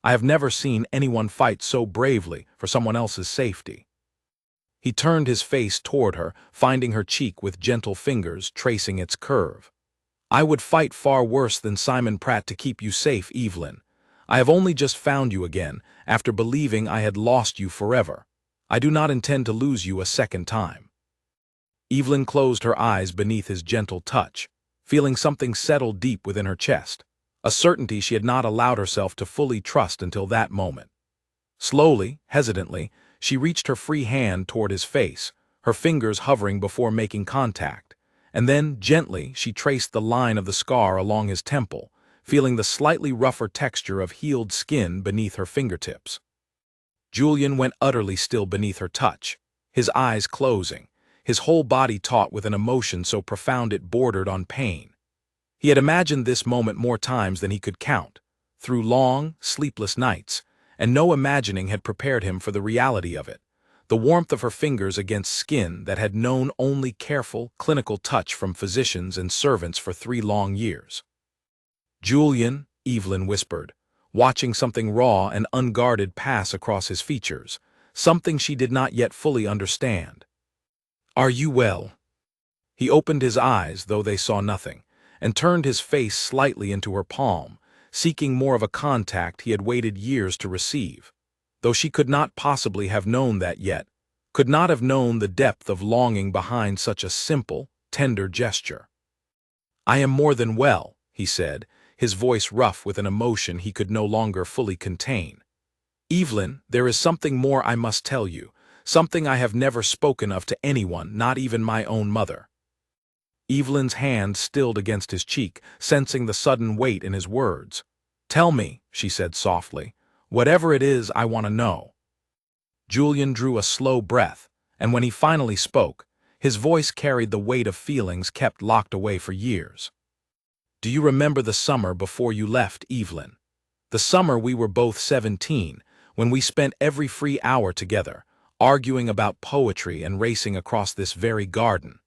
I have never seen anyone fight so bravely for someone else's safety." He turned his face toward her, finding her cheek with gentle fingers tracing its curve. "I would fight far worse than Simon Pratt to keep you safe, Evelyn. I have only just found you again, after believing I had lost you forever. I do not intend to lose you a second time." Evelyn closed her eyes beneath his gentle touch, feeling something settle deep within her chest, a certainty she had not allowed herself to fully trust until that moment. Slowly, hesitantly, she reached her free hand toward his face, her fingers hovering before making contact, and then, gently, she traced the line of the scar along his temple, feeling the slightly rougher texture of healed skin beneath her fingertips. Julian went utterly still beneath her touch, his eyes closing, his whole body taut with an emotion so profound it bordered on pain. He had imagined this moment more times than he could count, through long, sleepless nights, and no imagining had prepared him for the reality of it, the warmth of her fingers against skin that had known only careful, clinical touch from physicians and servants for 3 long years. "Julian," Evelyn whispered, watching something raw and unguarded pass across his features, something she did not yet fully understand. "Are you well?" He opened his eyes, though they saw nothing, and turned his face slightly into her palm, seeking more of a contact he had waited years to receive, though she could not possibly have known that yet, could not have known the depth of longing behind such a simple, tender gesture. "I am more than well," he said, his voice rough with an emotion he could no longer fully contain. "Evelyn, there is something more I must tell you, something I have never spoken of to anyone, not even my own mother." Evelyn's hand stilled against his cheek, sensing the sudden weight in his words. "Tell me," she said softly. "Whatever it is, I want to know." Julian drew a slow breath, and when he finally spoke, his voice carried the weight of feelings kept locked away for years. "Do you remember the summer before you left, Evelyn? The summer we were both 17, when we spent every free hour together, arguing about poetry and racing across this very garden?"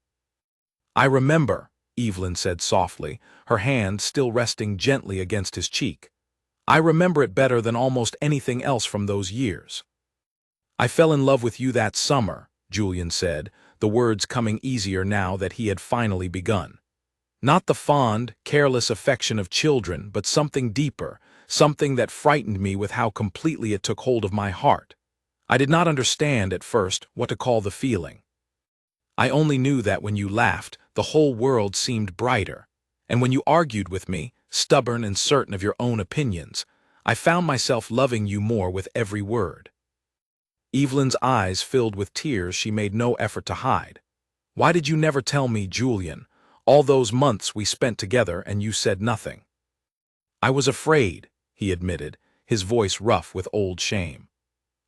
"I remember," Evelyn said softly, her hand still resting gently against his cheek. "I remember it better than almost anything else from those years." "I fell in love with you that summer," Julian said, the words coming easier now that he had finally begun. "Not the fond, careless affection of children, but something deeper, something that frightened me with how completely it took hold of my heart. I did not understand, at first, what to call the feeling. I only knew that when you laughed, the whole world seemed brighter, and when you argued with me, stubborn and certain of your own opinions, I found myself loving you more with every word." Evelyn's eyes filled with tears she made no effort to hide. "Why did you never tell me, Julian? All those months we spent together and you said nothing." "I was afraid," he admitted, his voice rough with old shame.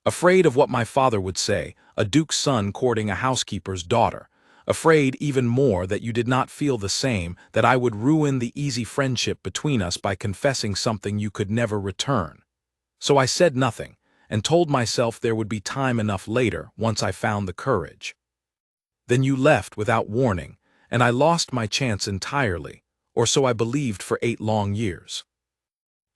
"Afraid of what my father would say, a duke's son courting a housekeeper's daughter. Afraid even more that you did not feel the same, that I would ruin the easy friendship between us by confessing something you could never return. So I said nothing, and told myself there would be time enough later once I found the courage. Then you left without warning, and I lost my chance entirely, or so I believed for 8 long years."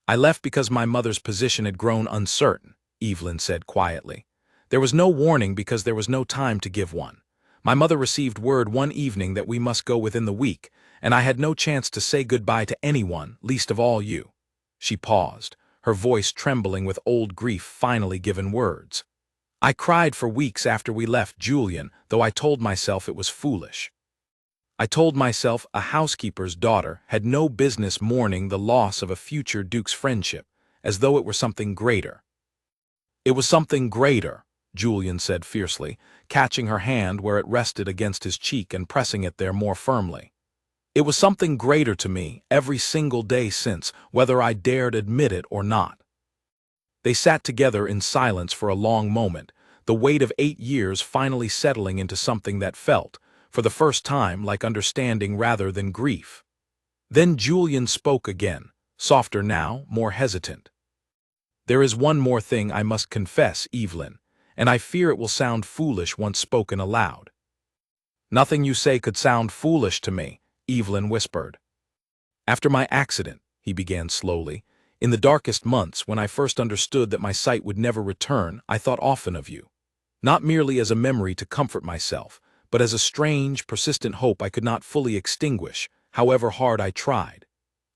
"I left because my mother's position had grown uncertain," Evelyn said quietly. "There was no warning because there was no time to give one. My mother received word one evening that we must go within the week, and I had no chance to say goodbye to anyone, least of all you." She paused, her voice trembling with old grief finally given words. "I cried for weeks after we left, Julian, though I told myself it was foolish. I told myself a housekeeper's daughter had no business mourning the loss of a future duke's friendship, as though it were something greater." "It was something greater," Julian said fiercely, catching her hand where it rested against his cheek and pressing it there more firmly. "It was something greater to me every single day since, whether I dared admit it or not." They sat together in silence for a long moment, the weight of 8 years finally settling into something that felt, for the first time, like understanding rather than grief. Then Julian spoke again, softer now, more hesitant. "There is one more thing I must confess, Evelyn, and I fear it will sound foolish once spoken aloud." "Nothing you say could sound foolish to me," Evelyn whispered. "After my accident," he began slowly, "in the darkest months, when I first understood that my sight would never return, I thought often of you. Not merely as a memory to comfort myself, but as a strange, persistent hope I could not fully extinguish, however hard I tried.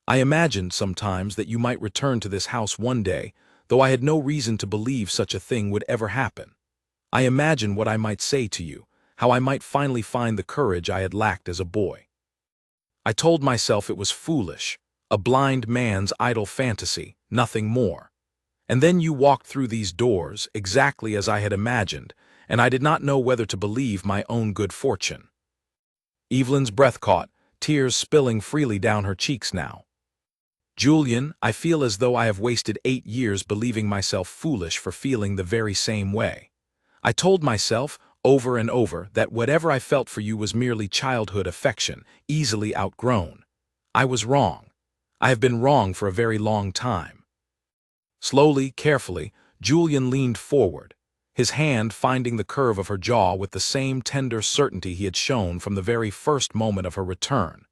I imagined sometimes that you might return to this house one day, though I had no reason to believe such a thing would ever happen. I imagined what I might say to you, how I might finally find the courage I had lacked as a boy. I told myself it was foolish, a blind man's idle fantasy, nothing more. And then you walked through these doors, exactly as I had imagined, and I did not know whether to believe my own good fortune." Evelyn's breath caught, tears spilling freely down her cheeks now. Julian, I feel as though I have wasted 8 years believing myself foolish for feeling the very same way. I told myself, over and over, that whatever I felt for you was merely childhood affection, easily outgrown. I was wrong. I have been wrong for a very long time. Slowly, carefully, Julian leaned forward, his hand finding the curve of her jaw with the same tender certainty he had shown from the very first moment of her return.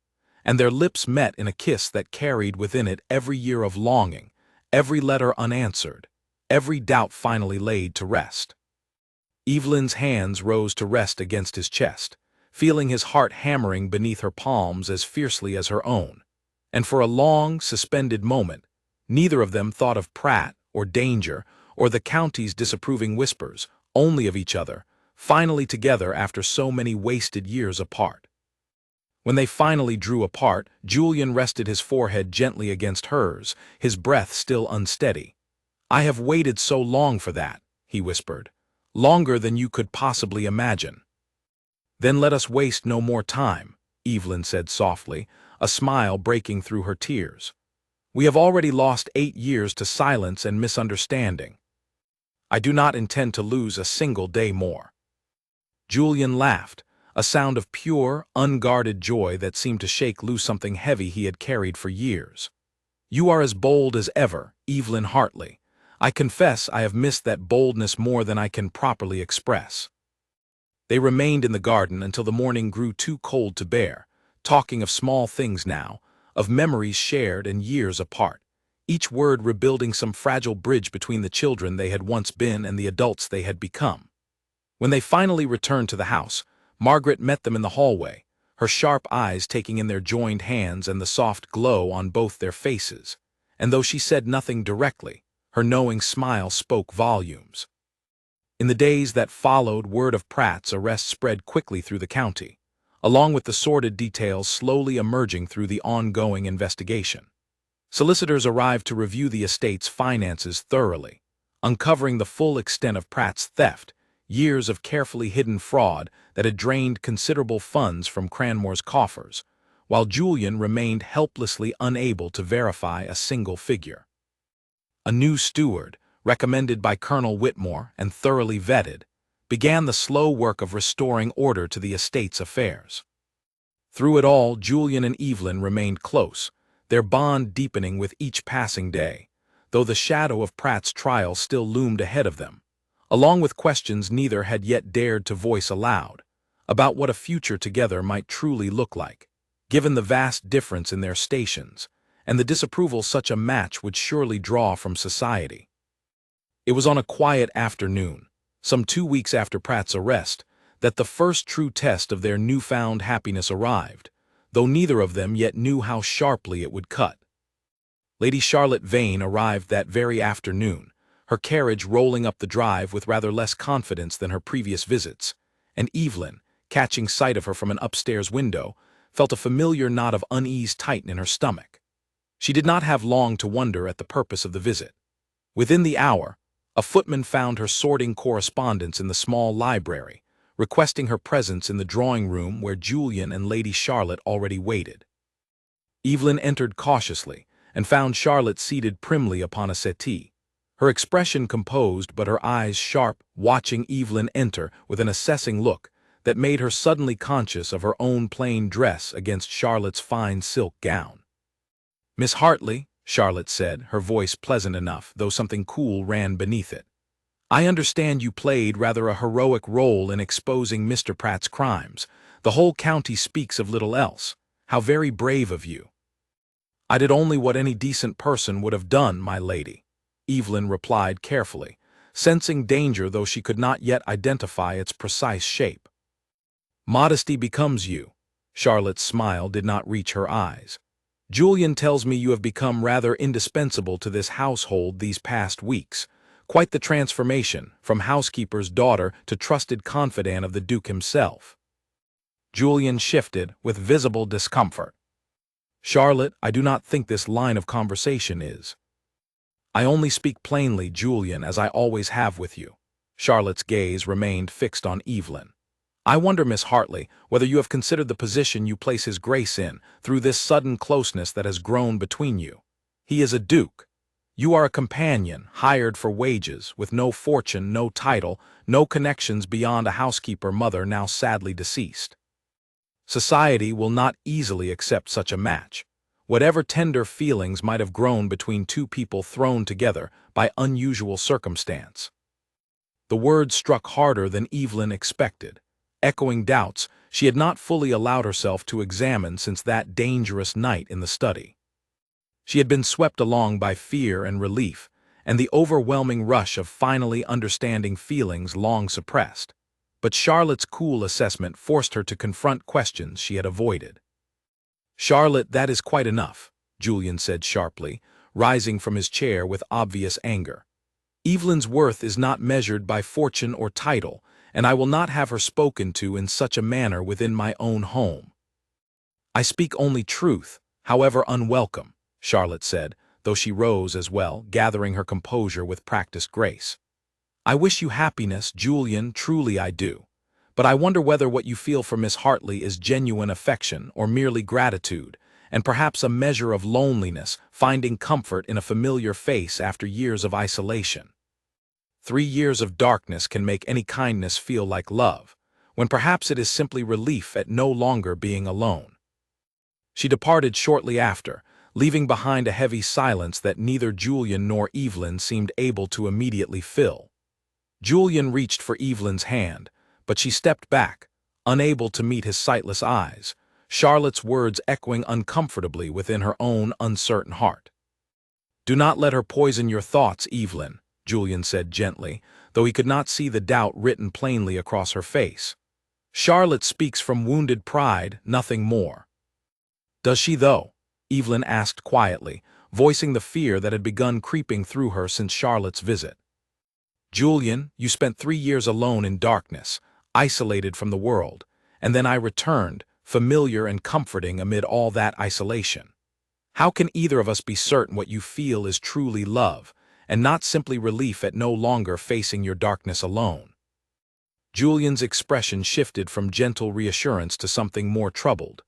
And their lips met in a kiss that carried within it every year of longing, every letter unanswered, every doubt finally laid to rest. Evelyn's hands rose to rest against his chest, feeling his heart hammering beneath her palms as fiercely as her own. And for a long, suspended moment, neither of them thought of Pratt, or danger, or the county's disapproving whispers, only of each other, finally together after so many wasted years apart. When they finally drew apart, Julian rested his forehead gently against hers, his breath still unsteady. "I have waited so long for that," he whispered. "Longer than you could possibly imagine." "Then let us waste no more time," Evelyn said softly, a smile breaking through her tears. "We have already lost 8 years to silence and misunderstanding. I do not intend to lose a single day more." Julian laughed, a sound of pure, unguarded joy that seemed to shake loose something heavy he had carried for years. "You are as bold as ever, Evelyn Hartley. I confess I have missed that boldness more than I can properly express." They remained in the garden until the morning grew too cold to bear, talking of small things now, of memories shared and years apart, each word rebuilding some fragile bridge between the children they had once been and the adults they had become. When they finally returned to the house, Margaret met them in the hallway, her sharp eyes taking in their joined hands and the soft glow on both their faces, and though she said nothing directly, her knowing smile spoke volumes. In the days that followed, word of Pratt's arrest spread quickly through the county, along with the sordid details slowly emerging through the ongoing investigation. Solicitors arrived to review the estate's finances thoroughly, uncovering the full extent of Pratt's theft, years of carefully hidden fraud that had drained considerable funds from Cranmore's coffers, while Julian remained helplessly unable to verify a single figure. A new steward, recommended by Colonel Whitmore and thoroughly vetted, began the slow work of restoring order to the estate's affairs. Through it all, Julian and Evelyn remained close, their bond deepening with each passing day, though the shadow of Pratt's trial still loomed ahead of them, along with questions neither had yet dared to voice aloud, about what a future together might truly look like, given the vast difference in their stations, and the disapproval such a match would surely draw from society. It was on a quiet afternoon, some 2 weeks after Pratt's arrest, that the first true test of their newfound happiness arrived, though neither of them yet knew how sharply it would cut. Lady Charlotte Vane arrived that very afternoon, her carriage rolling up the drive with rather less confidence than her previous visits, and Evelyn, catching sight of her from an upstairs window, felt a familiar knot of unease tighten in her stomach. She did not have long to wonder at the purpose of the visit. Within the hour, a footman found her sorting correspondence in the small library, requesting her presence in the drawing-room where Julian and Lady Charlotte already waited. Evelyn entered cautiously and found Charlotte seated primly upon a settee, her expression composed but her eyes sharp, watching Evelyn enter with an assessing look that made her suddenly conscious of her own plain dress against Charlotte's fine silk gown. "Miss Hartley," Charlotte said, her voice pleasant enough, though something cool ran beneath it. "I understand you played rather a heroic role in exposing Mr. Pratt's crimes. The whole county speaks of little else. How very brave of you." "I did only what any decent person would have done, my lady," Evelyn replied carefully, sensing danger though she could not yet identify its precise shape. "Modesty becomes you." Charlotte's smile did not reach her eyes. "Julian tells me you have become rather indispensable to this household these past weeks. Quite the transformation, from housekeeper's daughter to trusted confidant of the Duke himself." Julian shifted with visible discomfort. "Charlotte, I do not think this line of conversation is." "I only speak plainly, Julian, as I always have with you." Charlotte's gaze remained fixed on Evelyn. "I wonder, Miss Hartley, whether you have considered the position you place his grace in, through this sudden closeness that has grown between you." He is a duke. You are a companion, hired for wages, with no fortune, no title, no connections beyond a housekeeper mother now sadly deceased. Society will not easily accept such a match. Whatever tender feelings might have grown between two people thrown together by unusual circumstance. The words struck harder than Evelyn expected, echoing doubts she had not fully allowed herself to examine since that dangerous night in the study. She had been swept along by fear and relief, and the overwhelming rush of finally understanding feelings long suppressed. But Charlotte's cool assessment forced her to confront questions she had avoided. "Charlotte, that is quite enough," Julian said sharply, rising from his chair with obvious anger. "Evelyn's worth is not measured by fortune or title, and I will not have her spoken to in such a manner within my own home." "I speak only truth, however unwelcome," Charlotte said, though she rose as well, gathering her composure with practiced grace. "I wish you happiness, Julian, truly I do. But I wonder whether what you feel for Miss Hartley is genuine affection or merely gratitude, and perhaps a measure of loneliness, finding comfort in a familiar face after years of isolation. 3 years of darkness can make any kindness feel like love, when perhaps it is simply relief at no longer being alone." She departed shortly after, leaving behind a heavy silence that neither Julian nor Evelyn seemed able to immediately fill. Julian reached for Evelyn's hand, but she stepped back, unable to meet his sightless eyes, Charlotte's words echoing uncomfortably within her own uncertain heart. "Do not let her poison your thoughts, Evelyn," Julian said gently, though he could not see the doubt written plainly across her face. "Charlotte speaks from wounded pride, nothing more." "Does she, though?" Evelyn asked quietly, voicing the fear that had begun creeping through her since Charlotte's visit. "Julian, you spent 3 years alone in darkness, isolated from the world, and then I returned, familiar and comforting amid all that isolation. How can either of us be certain what you feel is truly love, and not simply relief at no longer facing your darkness alone?" Julian's expression shifted from gentle reassurance to something more troubled.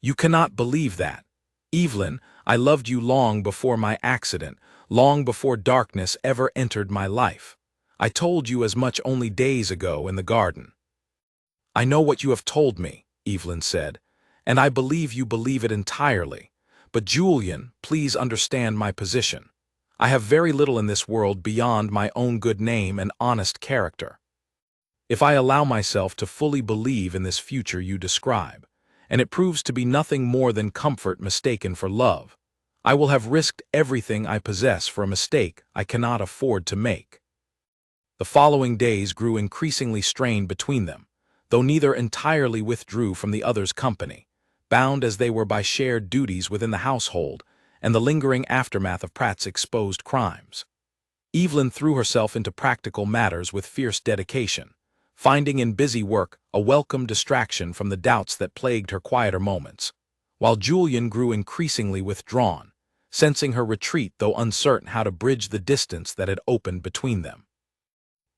"You cannot believe that. Evelyn, I loved you long before my accident, long before darkness ever entered my life. I told you as much only days ago in the garden." "I know what you have told me," Evelyn said, "and I believe you believe it entirely. But Julian, please understand my position. I have very little in this world beyond my own good name and honest character. If I allow myself to fully believe in this future you describe, and it proves to be nothing more than comfort mistaken for love, I will have risked everything I possess for a mistake I cannot afford to make." The following days grew increasingly strained between them, though neither entirely withdrew from the other's company, bound as they were by shared duties within the household and the lingering aftermath of Pratt's exposed crimes. Evelyn threw herself into practical matters with fierce dedication, finding in busy work a welcome distraction from the doubts that plagued her quieter moments, while Julian grew increasingly withdrawn, sensing her retreat though uncertain how to bridge the distance that had opened between them.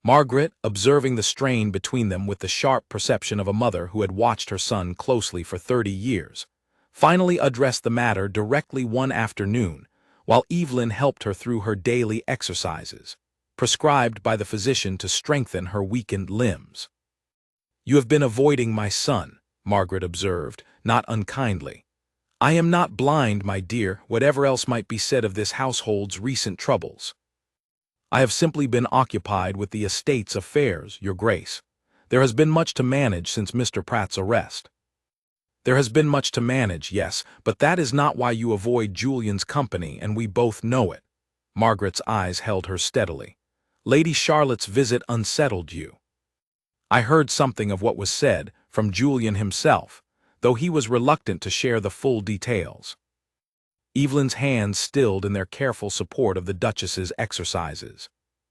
Margaret, observing the strain between them with the sharp perception of a mother who had watched her son closely for 30 years, finally addressed the matter directly one afternoon, while Evelyn helped her through her daily exercises, prescribed by the physician to strengthen her weakened limbs. "You have been avoiding my son," Margaret observed, not unkindly. "I am not blind, my dear, whatever else might be said of this household's recent troubles. I have simply been occupied with the estate's affairs, Your Grace. There has been much to manage since Mr. Pratt's arrest." "There has been much to manage, yes, but that is not why you avoid Julian's company, and we both know it." Margaret's eyes held her steadily. "Lady Charlotte's visit unsettled you." "I heard something of what was said, from Julian himself, though he was reluctant to share the full details." Evelyn's hands stilled in their careful support of the Duchess's exercises.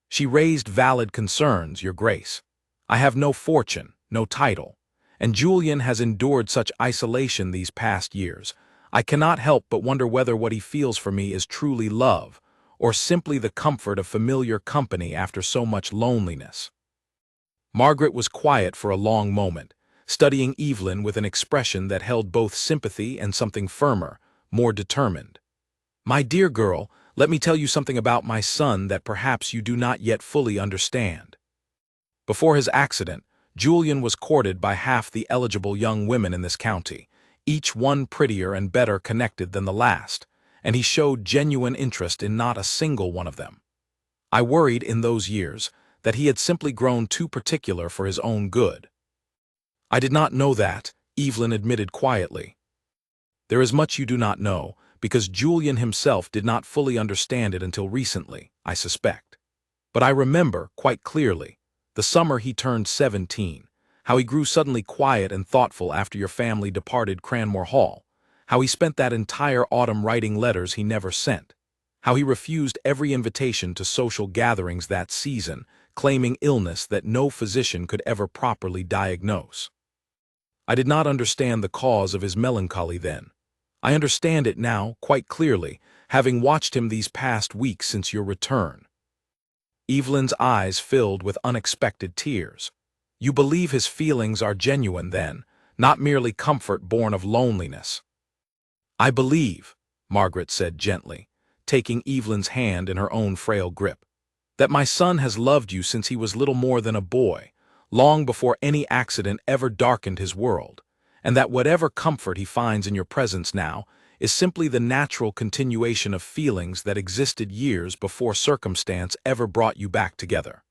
"She raised valid concerns, Your Grace. I have no fortune, no title, and Julian has endured such isolation these past years. I cannot help but wonder whether what he feels for me is truly love, or simply the comfort of familiar company after so much loneliness." Margaret was quiet for a long moment, studying Evelyn with an expression that held both sympathy and something firmer, more determined. My dear girl, let me tell you something about my son that perhaps you do not yet fully understand. Before his accident, Julian was courted by half the eligible young women in this county, each one prettier and better connected than the last, and he showed genuine interest in not a single one of them. I worried in those years that he had simply grown too particular for his own good. I did not know that, Evelyn admitted quietly. There is much you do not know, because Julian himself did not fully understand it until recently, I suspect. But I remember, quite clearly, the summer he turned 17, how he grew suddenly quiet and thoughtful after your family departed Cranmore Hall, how he spent that entire autumn writing letters he never sent, how he refused every invitation to social gatherings that season, claiming illness that no physician could ever properly diagnose. I did not understand the cause of his melancholy then. I understand it now, quite clearly, having watched him these past weeks since your return. Evelyn's eyes filled with unexpected tears. You believe his feelings are genuine then, not merely comfort born of loneliness. I believe, Margaret said gently, taking Evelyn's hand in her own frail grip, that my son has loved you since he was little more than a boy, long before any accident ever darkened his world, and that whatever comfort he finds in your presence now is simply the natural continuation of feelings that existed years before circumstance ever brought you back together.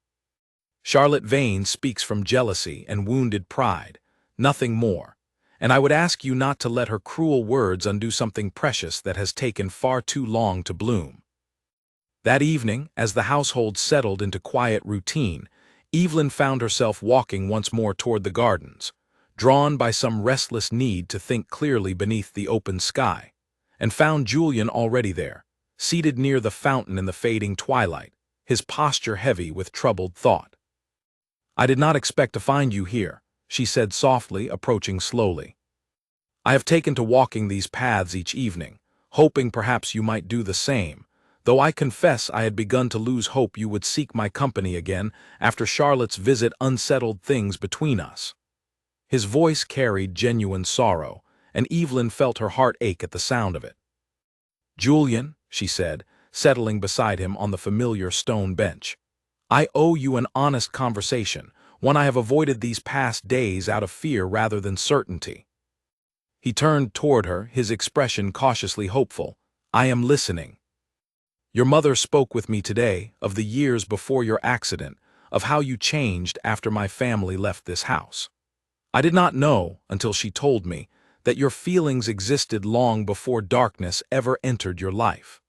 Charlotte Vane speaks from jealousy and wounded pride, nothing more, and I would ask you not to let her cruel words undo something precious that has taken far too long to bloom. That evening, as the household settled into quiet routine, Evelyn found herself walking once more toward the gardens, drawn by some restless need to think clearly beneath the open sky, and found Julian already there, seated near the fountain in the fading twilight, his posture heavy with troubled thought. I did not expect to find you here, she said softly, approaching slowly. I have taken to walking these paths each evening, hoping perhaps you might do the same, though I confess I had begun to lose hope you would seek my company again after Charlotte's visit unsettled things between us. His voice carried genuine sorrow, and Evelyn felt her heart ache at the sound of it. Julian, she said, settling beside him on the familiar stone bench, I owe you an honest conversation, one I have avoided these past days out of fear rather than certainty. He turned toward her, his expression cautiously hopeful. I am listening. Your mother spoke with me today of the years before your accident, of how you changed after my family left this house. I did not know, until she told me, that your feelings existed long before darkness ever entered your life.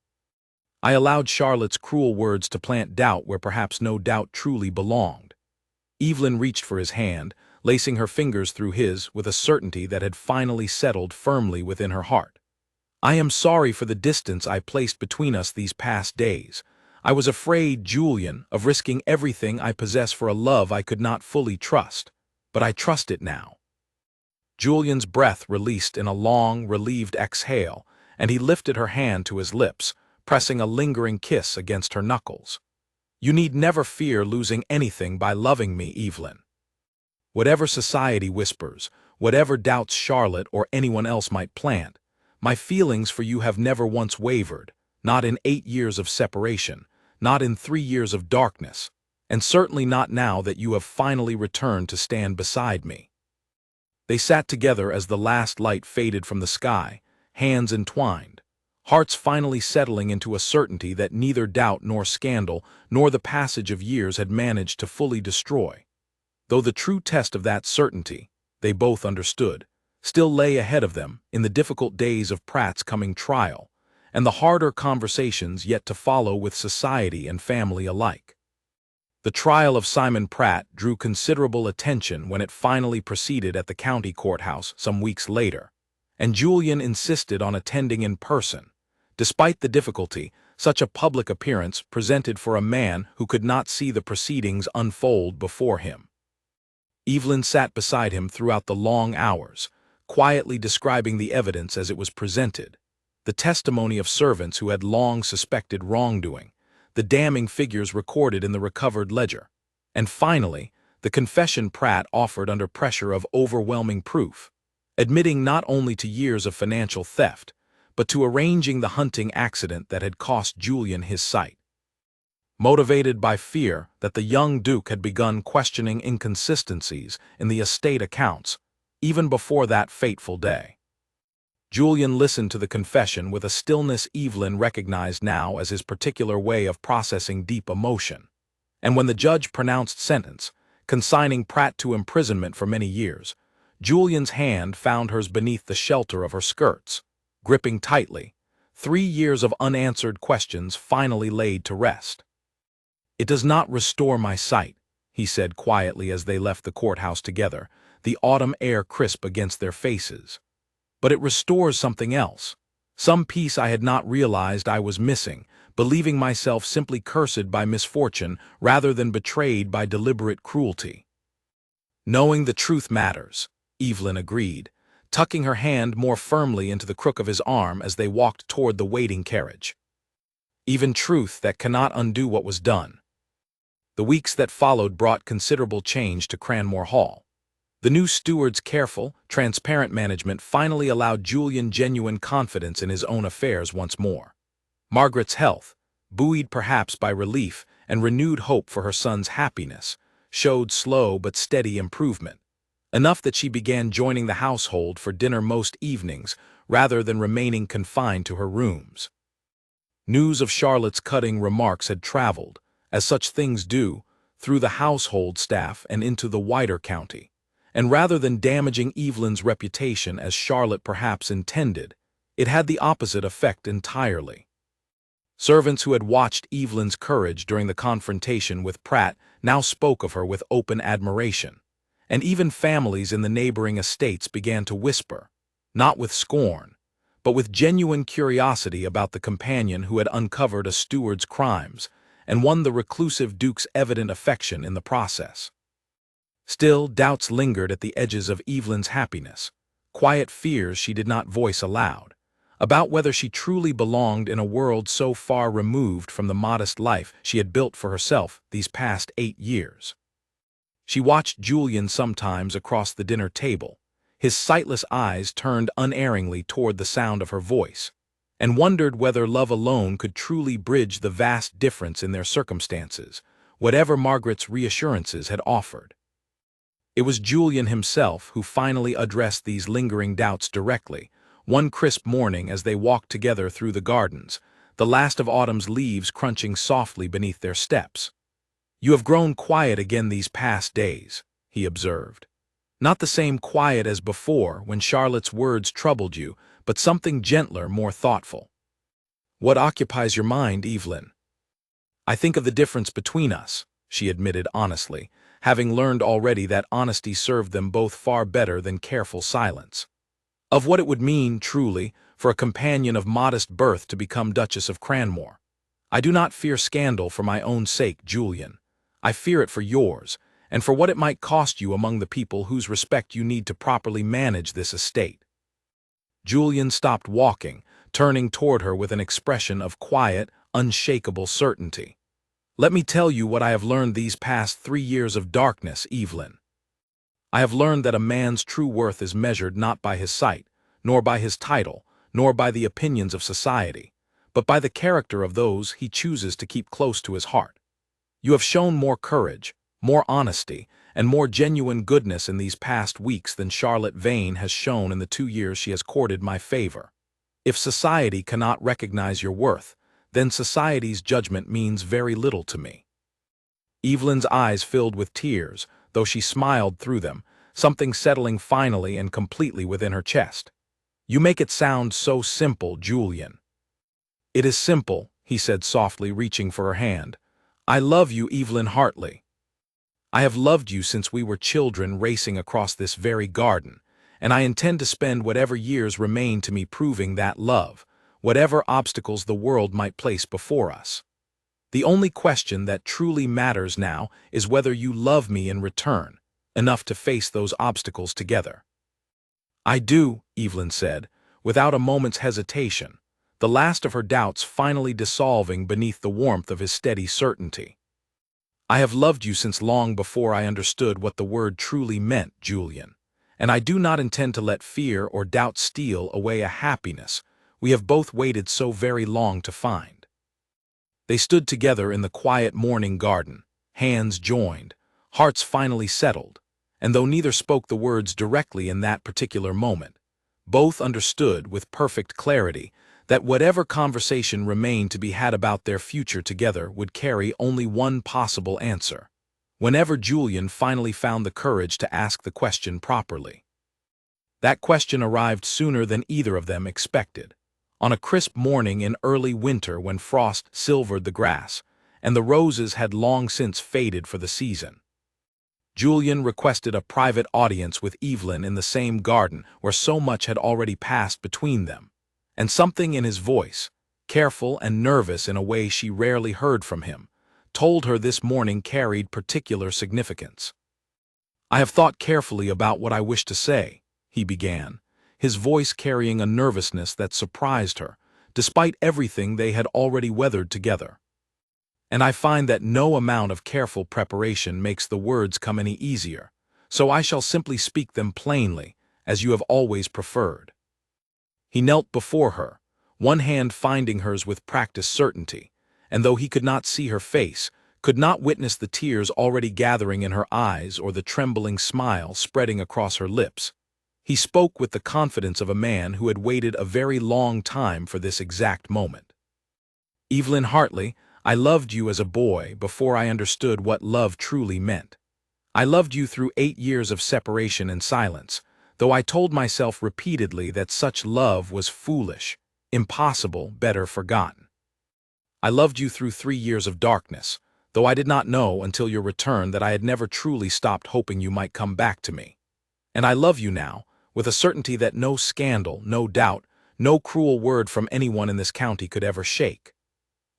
I allowed Charlotte's cruel words to plant doubt where perhaps no doubt truly belonged. Evelyn reached for his hand, lacing her fingers through his with a certainty that had finally settled firmly within her heart. I am sorry for the distance I placed between us these past days. I was afraid, Julian, of risking everything I possess for a love I could not fully trust, but I trust it now. Julian's breath released in a long, relieved exhale, and he lifted her hand to his lips, pressing a lingering kiss against her knuckles. You need never fear losing anything by loving me, Evelyn. Whatever society whispers, whatever doubts Charlotte or anyone else might plant, my feelings for you have never once wavered, not in 8 years of separation, not in 3 years of darkness, and certainly not now that you have finally returned to stand beside me. They sat together as the last light faded from the sky, hands entwined, hearts finally settling into a certainty that neither doubt nor scandal nor the passage of years had managed to fully destroy. Though the true test of that certainty, they both understood, still lay ahead of them in the difficult days of Pratt's coming trial, and the harder conversations yet to follow with society and family alike. The trial of Simon Pratt drew considerable attention when it finally proceeded at the county courthouse some weeks later, and Julian insisted on attending in person. Despite the difficulty, such a public appearance presented for a man who could not see the proceedings unfold before him. Evelyn sat beside him throughout the long hours, quietly describing the evidence as it was presented, the testimony of servants who had long suspected wrongdoing, the damning figures recorded in the recovered ledger, and finally, the confession Pratt offered under pressure of overwhelming proof, admitting not only to years of financial theft, but to arranging the hunting accident that had cost Julian his sight. Motivated by fear that the young duke had begun questioning inconsistencies in the estate accounts, even before that fateful day. Julian listened to the confession with a stillness Evelyn recognized now as his particular way of processing deep emotion. And when the judge pronounced sentence, consigning Pratt to imprisonment for many years, Julian's hand found hers beneath the shelter of her skirts, gripping tightly. 3 years of unanswered questions finally laid to rest. "It does not restore my sight," he said quietly as they left the courthouse together, the autumn air crisp against their faces. "But it restores something else, some piece I had not realized I was missing, believing myself simply cursed by misfortune rather than betrayed by deliberate cruelty." "Knowing the truth matters," Evelyn agreed, tucking her hand more firmly into the crook of his arm as they walked toward the waiting carriage. "Even truth that cannot undo what was done." The weeks that followed brought considerable change to Cranmore Hall. The new steward's careful, transparent management finally allowed Julian genuine confidence in his own affairs once more. Margaret's health, buoyed perhaps by relief and renewed hope for her son's happiness, showed slow but steady improvement, enough that she began joining the household for dinner most evenings rather than remaining confined to her rooms. News of Charlotte's cutting remarks had traveled, as such things do, through the household staff and into the wider county. And rather than damaging Evelyn's reputation as Charlotte perhaps intended, it had the opposite effect entirely. Servants who had watched Evelyn's courage during the confrontation with Pratt now spoke of her with open admiration, and even families in the neighboring estates began to whisper, not with scorn, but with genuine curiosity about the companion who had uncovered a steward's crimes and won the reclusive duke's evident affection in the process. Still, doubts lingered at the edges of Evelyn's happiness, quiet fears she did not voice aloud, about whether she truly belonged in a world so far removed from the modest life she had built for herself these past 8 years. She watched Julian sometimes across the dinner table, his sightless eyes turned unerringly toward the sound of her voice, and wondered whether love alone could truly bridge the vast difference in their circumstances, whatever Margaret's reassurances had offered. It was Julian himself who finally addressed these lingering doubts directly, one crisp morning as they walked together through the gardens, the last of autumn's leaves crunching softly beneath their steps. "You have grown quiet again these past days," he observed. "Not the same quiet as before when Charlotte's words troubled you, but something gentler, more thoughtful. What occupies your mind, Evelyn?" "I think of the difference between us," she admitted honestly, having learned already that honesty served them both far better than careful silence. "Of what it would mean, truly, for a companion of modest birth to become Duchess of Cranmore. I do not fear scandal for my own sake, Julian. I fear it for yours, and for what it might cost you among the people whose respect you need to properly manage this estate." Julian stopped walking, turning toward her with an expression of quiet, unshakable certainty. "Let me tell you what I have learned these past 3 years of darkness, Evelyn. I have learned that a man's true worth is measured not by his sight, nor by his title, nor by the opinions of society, but by the character of those he chooses to keep close to his heart. You have shown more courage, more honesty, and more genuine goodness in these past weeks than Charlotte Vane has shown in the 2 years she has courted my favor. If society cannot recognize your worth, then society's judgment means very little to me." Evelyn's eyes filled with tears, though she smiled through them, something settling finally and completely within her chest. "You make it sound so simple, Julian." "It is simple," he said softly, reaching for her hand. "I love you, Evelyn Hartley. I have loved you since we were children racing across this very garden, and I intend to spend whatever years remain to me proving that love, whatever obstacles the world might place before us. The only question that truly matters now is whether you love me in return, enough to face those obstacles together." "I do," Evelyn said, without a moment's hesitation, the last of her doubts finally dissolving beneath the warmth of his steady certainty. "I have loved you since long before I understood what the word truly meant, Julian, and I do not intend to let fear or doubt steal away a happiness we have both waited so very long to find." They stood together in the quiet morning garden, hands joined, hearts finally settled, and though neither spoke the words directly in that particular moment, both understood with perfect clarity that whatever conversation remained to be had about their future together would carry only one possible answer, whenever Julian finally found the courage to ask the question properly. That question arrived sooner than either of them expected, on a crisp morning in early winter when frost silvered the grass, and the roses had long since faded for the season. Julian requested a private audience with Evelyn in the same garden where so much had already passed between them, and something in his voice, careful and nervous in a way she rarely heard from him, told her this morning carried particular significance. "I have thought carefully about what I wish to say," he began, his voice carrying a nervousness that surprised her, despite everything they had already weathered together. "And I find that no amount of careful preparation makes the words come any easier, so I shall simply speak them plainly, as you have always preferred." He knelt before her, one hand finding hers with practiced certainty, and though he could not see her face, could not witness the tears already gathering in her eyes or the trembling smile spreading across her lips, he spoke with the confidence of a man who had waited a very long time for this exact moment. "Evelyn Hartley, I loved you as a boy before I understood what love truly meant. I loved you through 8 years of separation and silence, though I told myself repeatedly that such love was foolish, impossible, better forgotten. I loved you through 3 years of darkness, though I did not know until your return that I had never truly stopped hoping you might come back to me. And I love you now, with a certainty that no scandal, no doubt, no cruel word from anyone in this county could ever shake.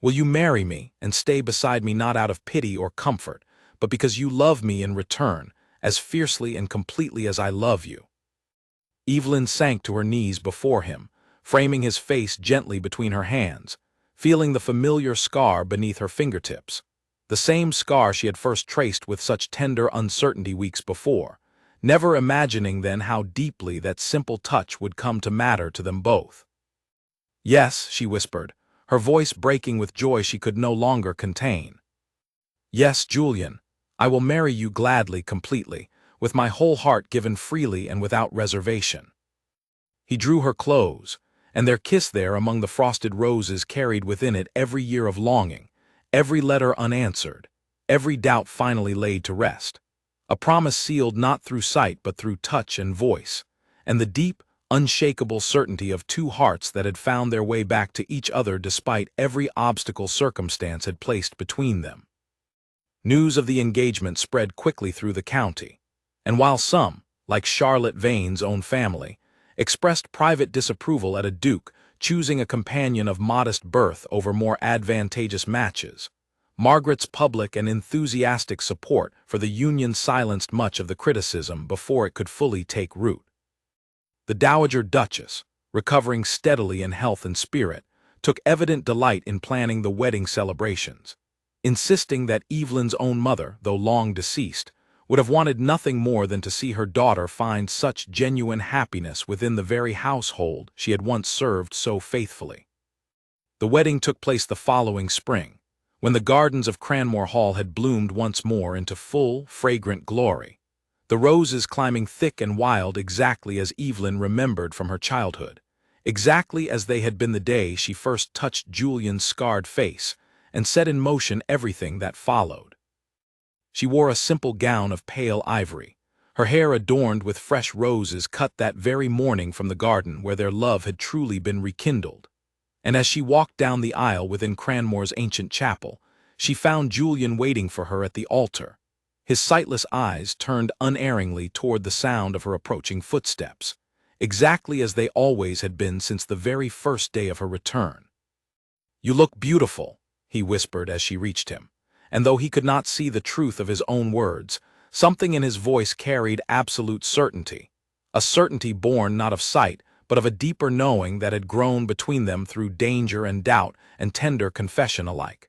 Will you marry me and stay beside me not out of pity or comfort, but because you love me in return, as fiercely and completely as I love you?" Evelyn sank to her knees before him, framing his face gently between her hands, feeling the familiar scar beneath her fingertips, the same scar she had first traced with such tender uncertainty weeks before, never imagining then how deeply that simple touch would come to matter to them both. "Yes," she whispered, her voice breaking with joy she could no longer contain. "Yes, Julian, I will marry you gladly, completely, with my whole heart given freely and without reservation." He drew her close, and their kiss there among the frosted roses carried within it every year of longing, every letter unanswered, every doubt finally laid to rest, a promise sealed not through sight but through touch and voice, and the deep, unshakable certainty of two hearts that had found their way back to each other despite every obstacle circumstance had placed between them. News of the engagement spread quickly through the county, and while some, like Charlotte Vane's own family, expressed private disapproval at a duke choosing a companion of modest birth over more advantageous matches, Margaret's public and enthusiastic support for the union silenced much of the criticism before it could fully take root. The Dowager Duchess, recovering steadily in health and spirit, took evident delight in planning the wedding celebrations, insisting that Evelyn's own mother, though long deceased, would have wanted nothing more than to see her daughter find such genuine happiness within the very household she had once served so faithfully. The wedding took place the following spring, when the gardens of Cranmore Hall had bloomed once more into full, fragrant glory, the roses climbing thick and wild exactly as Evelyn remembered from her childhood, exactly as they had been the day she first touched Julian's scarred face and set in motion everything that followed. She wore a simple gown of pale ivory, her hair adorned with fresh roses cut that very morning from the garden where their love had truly been rekindled, and as she walked down the aisle within Cranmore's ancient chapel, she found Julian waiting for her at the altar, his sightless eyes turned unerringly toward the sound of her approaching footsteps, exactly as they always had been since the very first day of her return. "You look beautiful," he whispered as she reached him, and though he could not see the truth of his own words, something in his voice carried absolute certainty, a certainty born not of sight, but of a deeper knowing that had grown between them through danger and doubt and tender confession alike.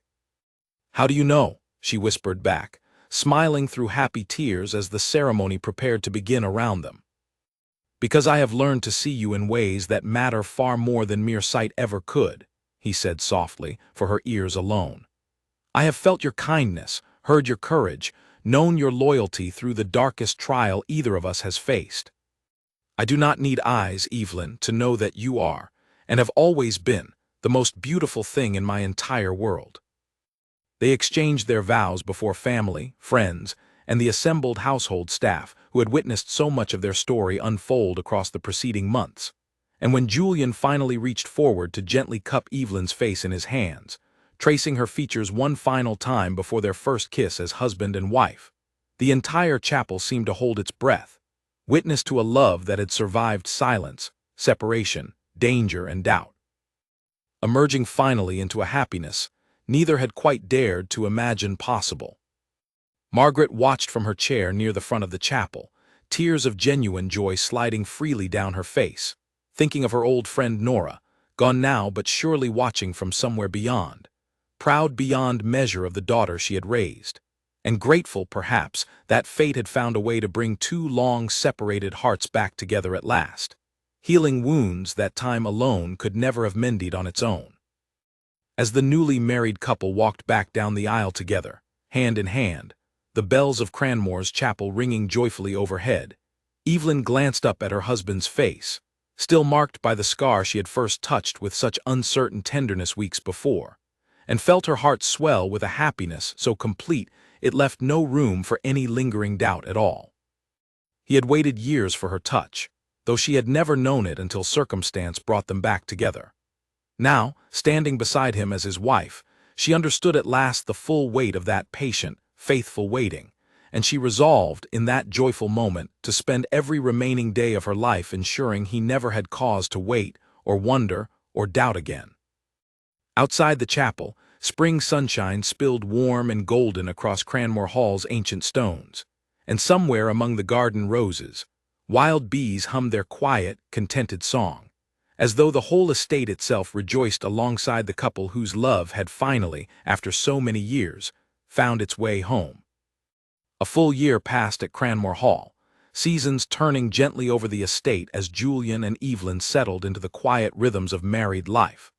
"How do you know?" she whispered back, smiling through happy tears as the ceremony prepared to begin around them. Because I have learned to see you in ways that matter far more than mere sight ever could, he said softly, for her ears alone. I have felt your kindness, heard your courage, known your loyalty through the darkest trial either of us has faced. I do not need eyes, Evelyn, to know that you are, and have always been, the most beautiful thing in my entire world. They exchanged their vows before family, friends, and the assembled household staff who had witnessed so much of their story unfold across the preceding months. And when Julian finally reached forward to gently cup Evelyn's face in his hands, tracing her features one final time before their first kiss as husband and wife, the entire chapel seemed to hold its breath, witness to a love that had survived silence, separation, danger, and doubt. Emerging finally into a happiness neither had quite dared to imagine possible. Margaret watched from her chair near the front of the chapel, tears of genuine joy sliding freely down her face, thinking of her old friend Nora, gone now but surely watching from somewhere beyond, proud beyond measure of the daughter she had raised, and grateful, perhaps, that fate had found a way to bring two long-separated hearts back together at last, healing wounds that time alone could never have mended on its own. As the newly married couple walked back down the aisle together, hand in hand, the bells of Cranmore's chapel ringing joyfully overhead, Evelyn glanced up at her husband's face, still marked by the scar she had first touched with such uncertain tenderness weeks before, and felt her heart swell with a happiness so complete it left no room for any lingering doubt at all. He had waited years for her touch, though she had never known it until circumstance brought them back together. Now, standing beside him as his wife, she understood at last the full weight of that patient, faithful waiting, and she resolved, in that joyful moment, to spend every remaining day of her life ensuring he never had cause to wait, or wonder, or doubt again. Outside the chapel, spring sunshine spilled warm and golden across Cranmore Hall's ancient stones, and somewhere among the garden roses, wild bees hummed their quiet, contented song, as though the whole estate itself rejoiced alongside the couple whose love had finally, after so many years, found its way home. A full year passed at Cranmore Hall, seasons turning gently over the estate as Julian and Evelyn settled into the quiet rhythms of married life,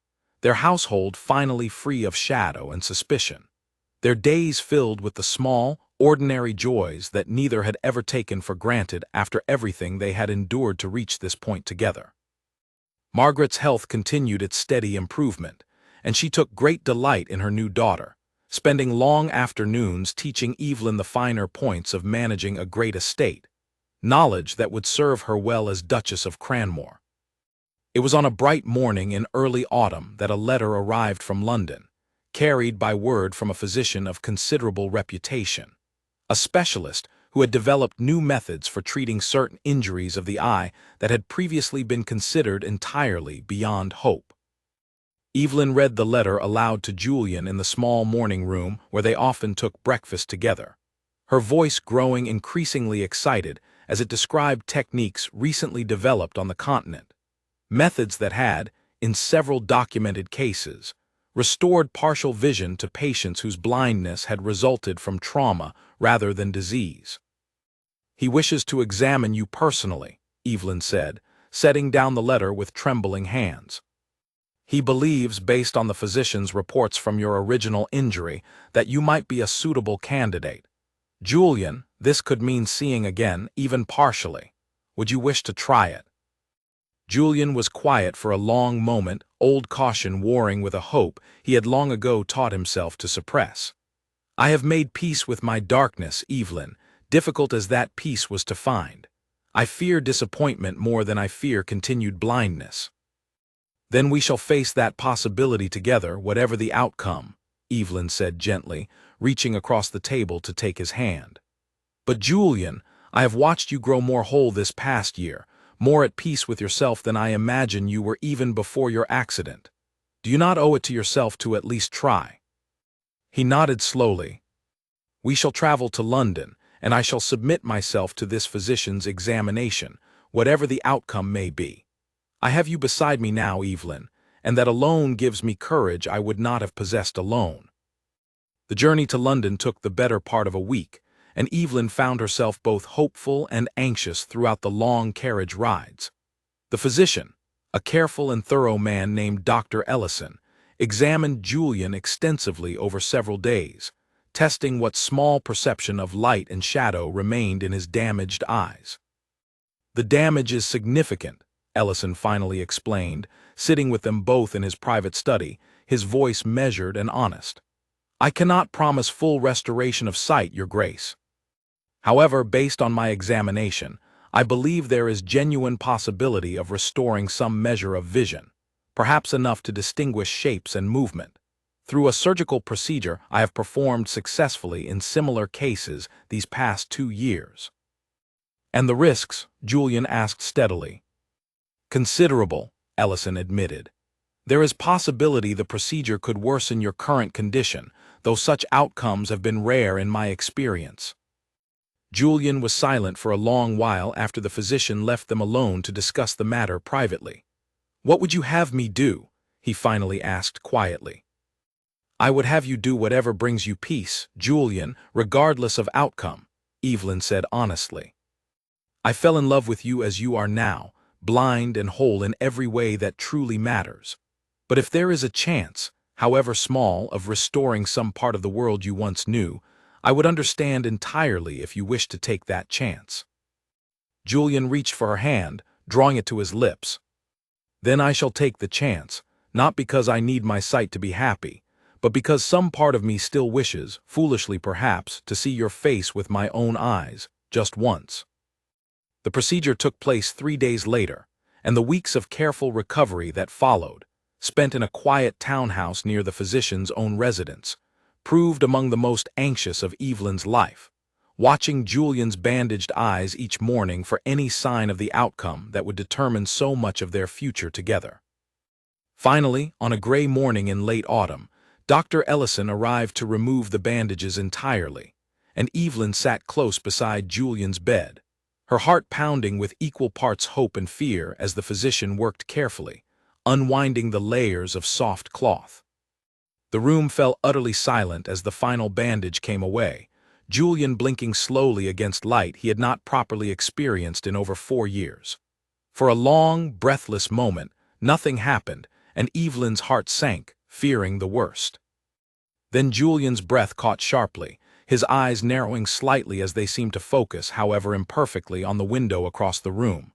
their household finally free of shadow and suspicion, their days filled with the small, ordinary joys that neither had ever taken for granted after everything they had endured to reach this point together. Margaret's health continued its steady improvement, and she took great delight in her new daughter, spending long afternoons teaching Evelyn the finer points of managing a great estate, knowledge that would serve her well as Duchess of Cranmore. It was on a bright morning in early autumn that a letter arrived from London, carried by word from a physician of considerable reputation, a specialist who had developed new methods for treating certain injuries of the eye that had previously been considered entirely beyond hope. Evelyn read the letter aloud to Julian in the small morning room where they often took breakfast together, her voice growing increasingly excited as it described techniques recently developed on the continent, methods that had, in several documented cases, restored partial vision to patients whose blindness had resulted from trauma rather than disease. He wishes to examine you personally, Evelyn said, setting down the letter with trembling hands. He believes, based on the physician's reports from your original injury, that you might be a suitable candidate. Julian, this could mean seeing again, even partially. Would you wish to try it? Julian was quiet for a long moment, old caution warring with a hope he had long ago taught himself to suppress. I have made peace with my darkness, Evelyn, difficult as that peace was to find. I fear disappointment more than I fear continued blindness. Then we shall face that possibility together, whatever the outcome, Evelyn said gently, reaching across the table to take his hand. But Julian, I have watched you grow more whole this past year, more at peace with yourself than I imagine you were even before your accident. Do you not owe it to yourself to at least try? He nodded slowly. We shall travel to London, and I shall submit myself to this physician's examination, whatever the outcome may be. I have you beside me now, Evelyn, and that alone gives me courage I would not have possessed alone. The journey to London took the better part of a week, and Evelyn found herself both hopeful and anxious throughout the long carriage rides. The physician, a careful and thorough man named Dr. Ellison, examined Julian extensively over several days, testing what small perception of light and shadow remained in his damaged eyes. "The damage is significant," Ellison finally explained, sitting with them both in his private study, his voice measured and honest. "I cannot promise full restoration of sight, Your Grace. However, based on my examination, I believe there is genuine possibility of restoring some measure of vision, perhaps enough to distinguish shapes and movement. Through a surgical procedure I have performed successfully in similar cases these past 2 years." "And the risks?" Julian asked steadily. "Considerable," Ellison admitted. "There is possibility the procedure could worsen your current condition, though such outcomes have been rare in my experience." Julian was silent for a long while after the physician left them alone to discuss the matter privately. "What would you have me do?" he finally asked quietly. "I would have you do whatever brings you peace, Julian, regardless of outcome," Evelyn said honestly. "I fell in love with you as you are now, blind and whole in every way that truly matters. But if there is a chance, however small, of restoring some part of the world you once knew, I would understand entirely if you wished to take that chance." Julian reached for her hand, drawing it to his lips. "Then I shall take the chance, not because I need my sight to be happy, but because some part of me still wishes, foolishly perhaps, to see your face with my own eyes, just once." The procedure took place 3 days later, and the weeks of careful recovery that followed, spent in a quiet townhouse near the physician's own residence, proved among the most anxious of Evelyn's life, watching Julian's bandaged eyes each morning for any sign of the outcome that would determine so much of their future together. Finally, on a gray morning in late autumn, Dr. Ellison arrived to remove the bandages entirely, and Evelyn sat close beside Julian's bed, her heart pounding with equal parts hope and fear as the physician worked carefully, unwinding the layers of soft cloth. The room fell utterly silent as the final bandage came away, Julian blinking slowly against light he had not properly experienced in over 4 years. For a long, breathless moment, nothing happened, and Evelyn's heart sank, fearing the worst. Then Julian's breath caught sharply, his eyes narrowing slightly as they seemed to focus, however imperfectly, on the window across the room.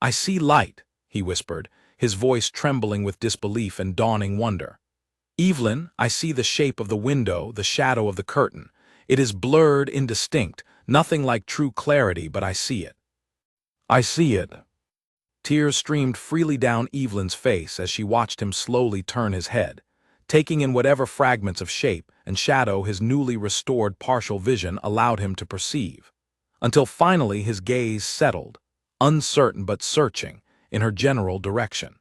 "I see light," he whispered, his voice trembling with disbelief and dawning wonder. "Evelyn, I see the shape of the window, the shadow of the curtain. It is blurred, indistinct, nothing like true clarity, but I see it. I see it." Tears streamed freely down Evelyn's face as she watched him slowly turn his head, taking in whatever fragments of shape and shadow his newly restored partial vision allowed him to perceive, until finally his gaze settled, uncertain but searching, in her general direction.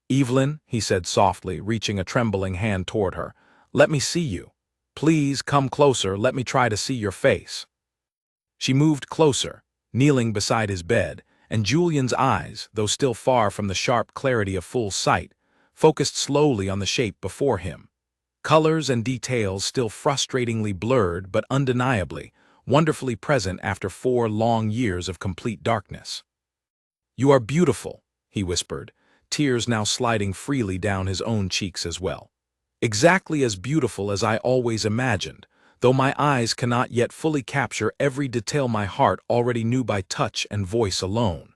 "Evelyn," he said softly, reaching a trembling hand toward her, "let me see you. Please come closer, let me try to see your face." She moved closer, kneeling beside his bed, and Julian's eyes, though still far from the sharp clarity of full sight, focused slowly on the shape before him. Colors and details still frustratingly blurred but undeniably, wonderfully present after 4 long years of complete darkness. "You are beautiful," he whispered, tears now sliding freely down his own cheeks as well. "Exactly as beautiful as I always imagined, though my eyes cannot yet fully capture every detail my heart already knew by touch and voice alone."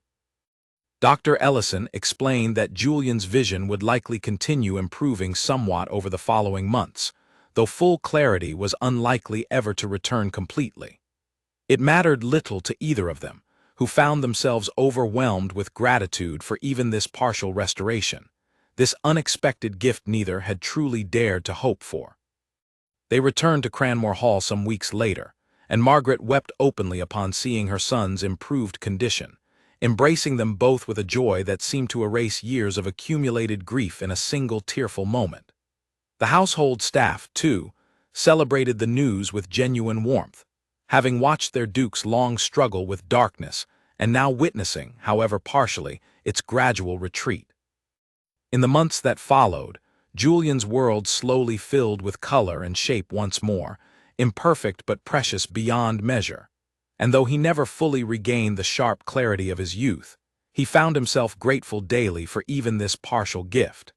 Dr. Ellison explained that Julian's vision would likely continue improving somewhat over the following months, though full clarity was unlikely ever to return completely. It mattered little to either of them, who found themselves overwhelmed with gratitude for even this partial restoration, this unexpected gift neither had truly dared to hope for. They returned to Cranmore Hall some weeks later, and Margaret wept openly upon seeing her son's improved condition, embracing them both with a joy that seemed to erase years of accumulated grief in a single tearful moment. The household staff, too, celebrated the news with genuine warmth, having watched their duke's long struggle with darkness and now witnessing, however partially, its gradual retreat. In the months that followed, Julian's world slowly filled with color and shape once more, imperfect but precious beyond measure. And though he never fully regained the sharp clarity of his youth, he found himself grateful daily for even this partial gift.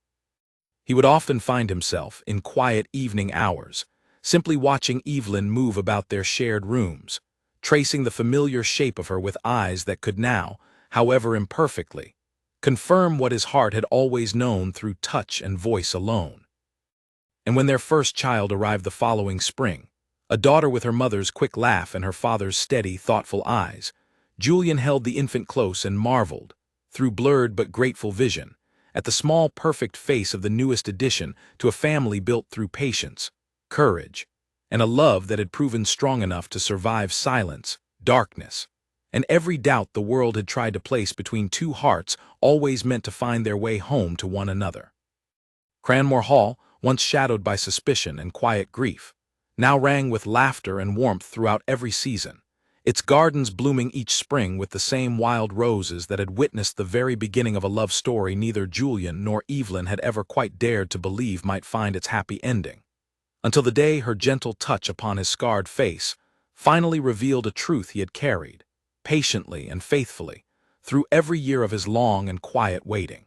He would often find himself, in quiet evening hours, simply watching Evelyn move about their shared rooms, tracing the familiar shape of her with eyes that could now, however imperfectly, confirm what his heart had always known through touch and voice alone. And when their first child arrived the following spring, a daughter with her mother's quick laugh and her father's steady, thoughtful eyes, Julian held the infant close and marveled, through blurred but grateful vision, at the small, perfect face of the newest addition to a family built through patience, courage, and a love that had proven strong enough to survive silence, darkness, and every doubt the world had tried to place between two hearts always meant to find their way home to one another. Cranmore Hall, once shadowed by suspicion and quiet grief, now rang with laughter and warmth throughout every season, its gardens blooming each spring with the same wild roses that had witnessed the very beginning of a love story neither Julian nor Evelyn had ever quite dared to believe might find its happy ending, until the day her gentle touch upon his scarred face finally revealed a truth he had carried, patiently and faithfully, through every year of his long and quiet waiting.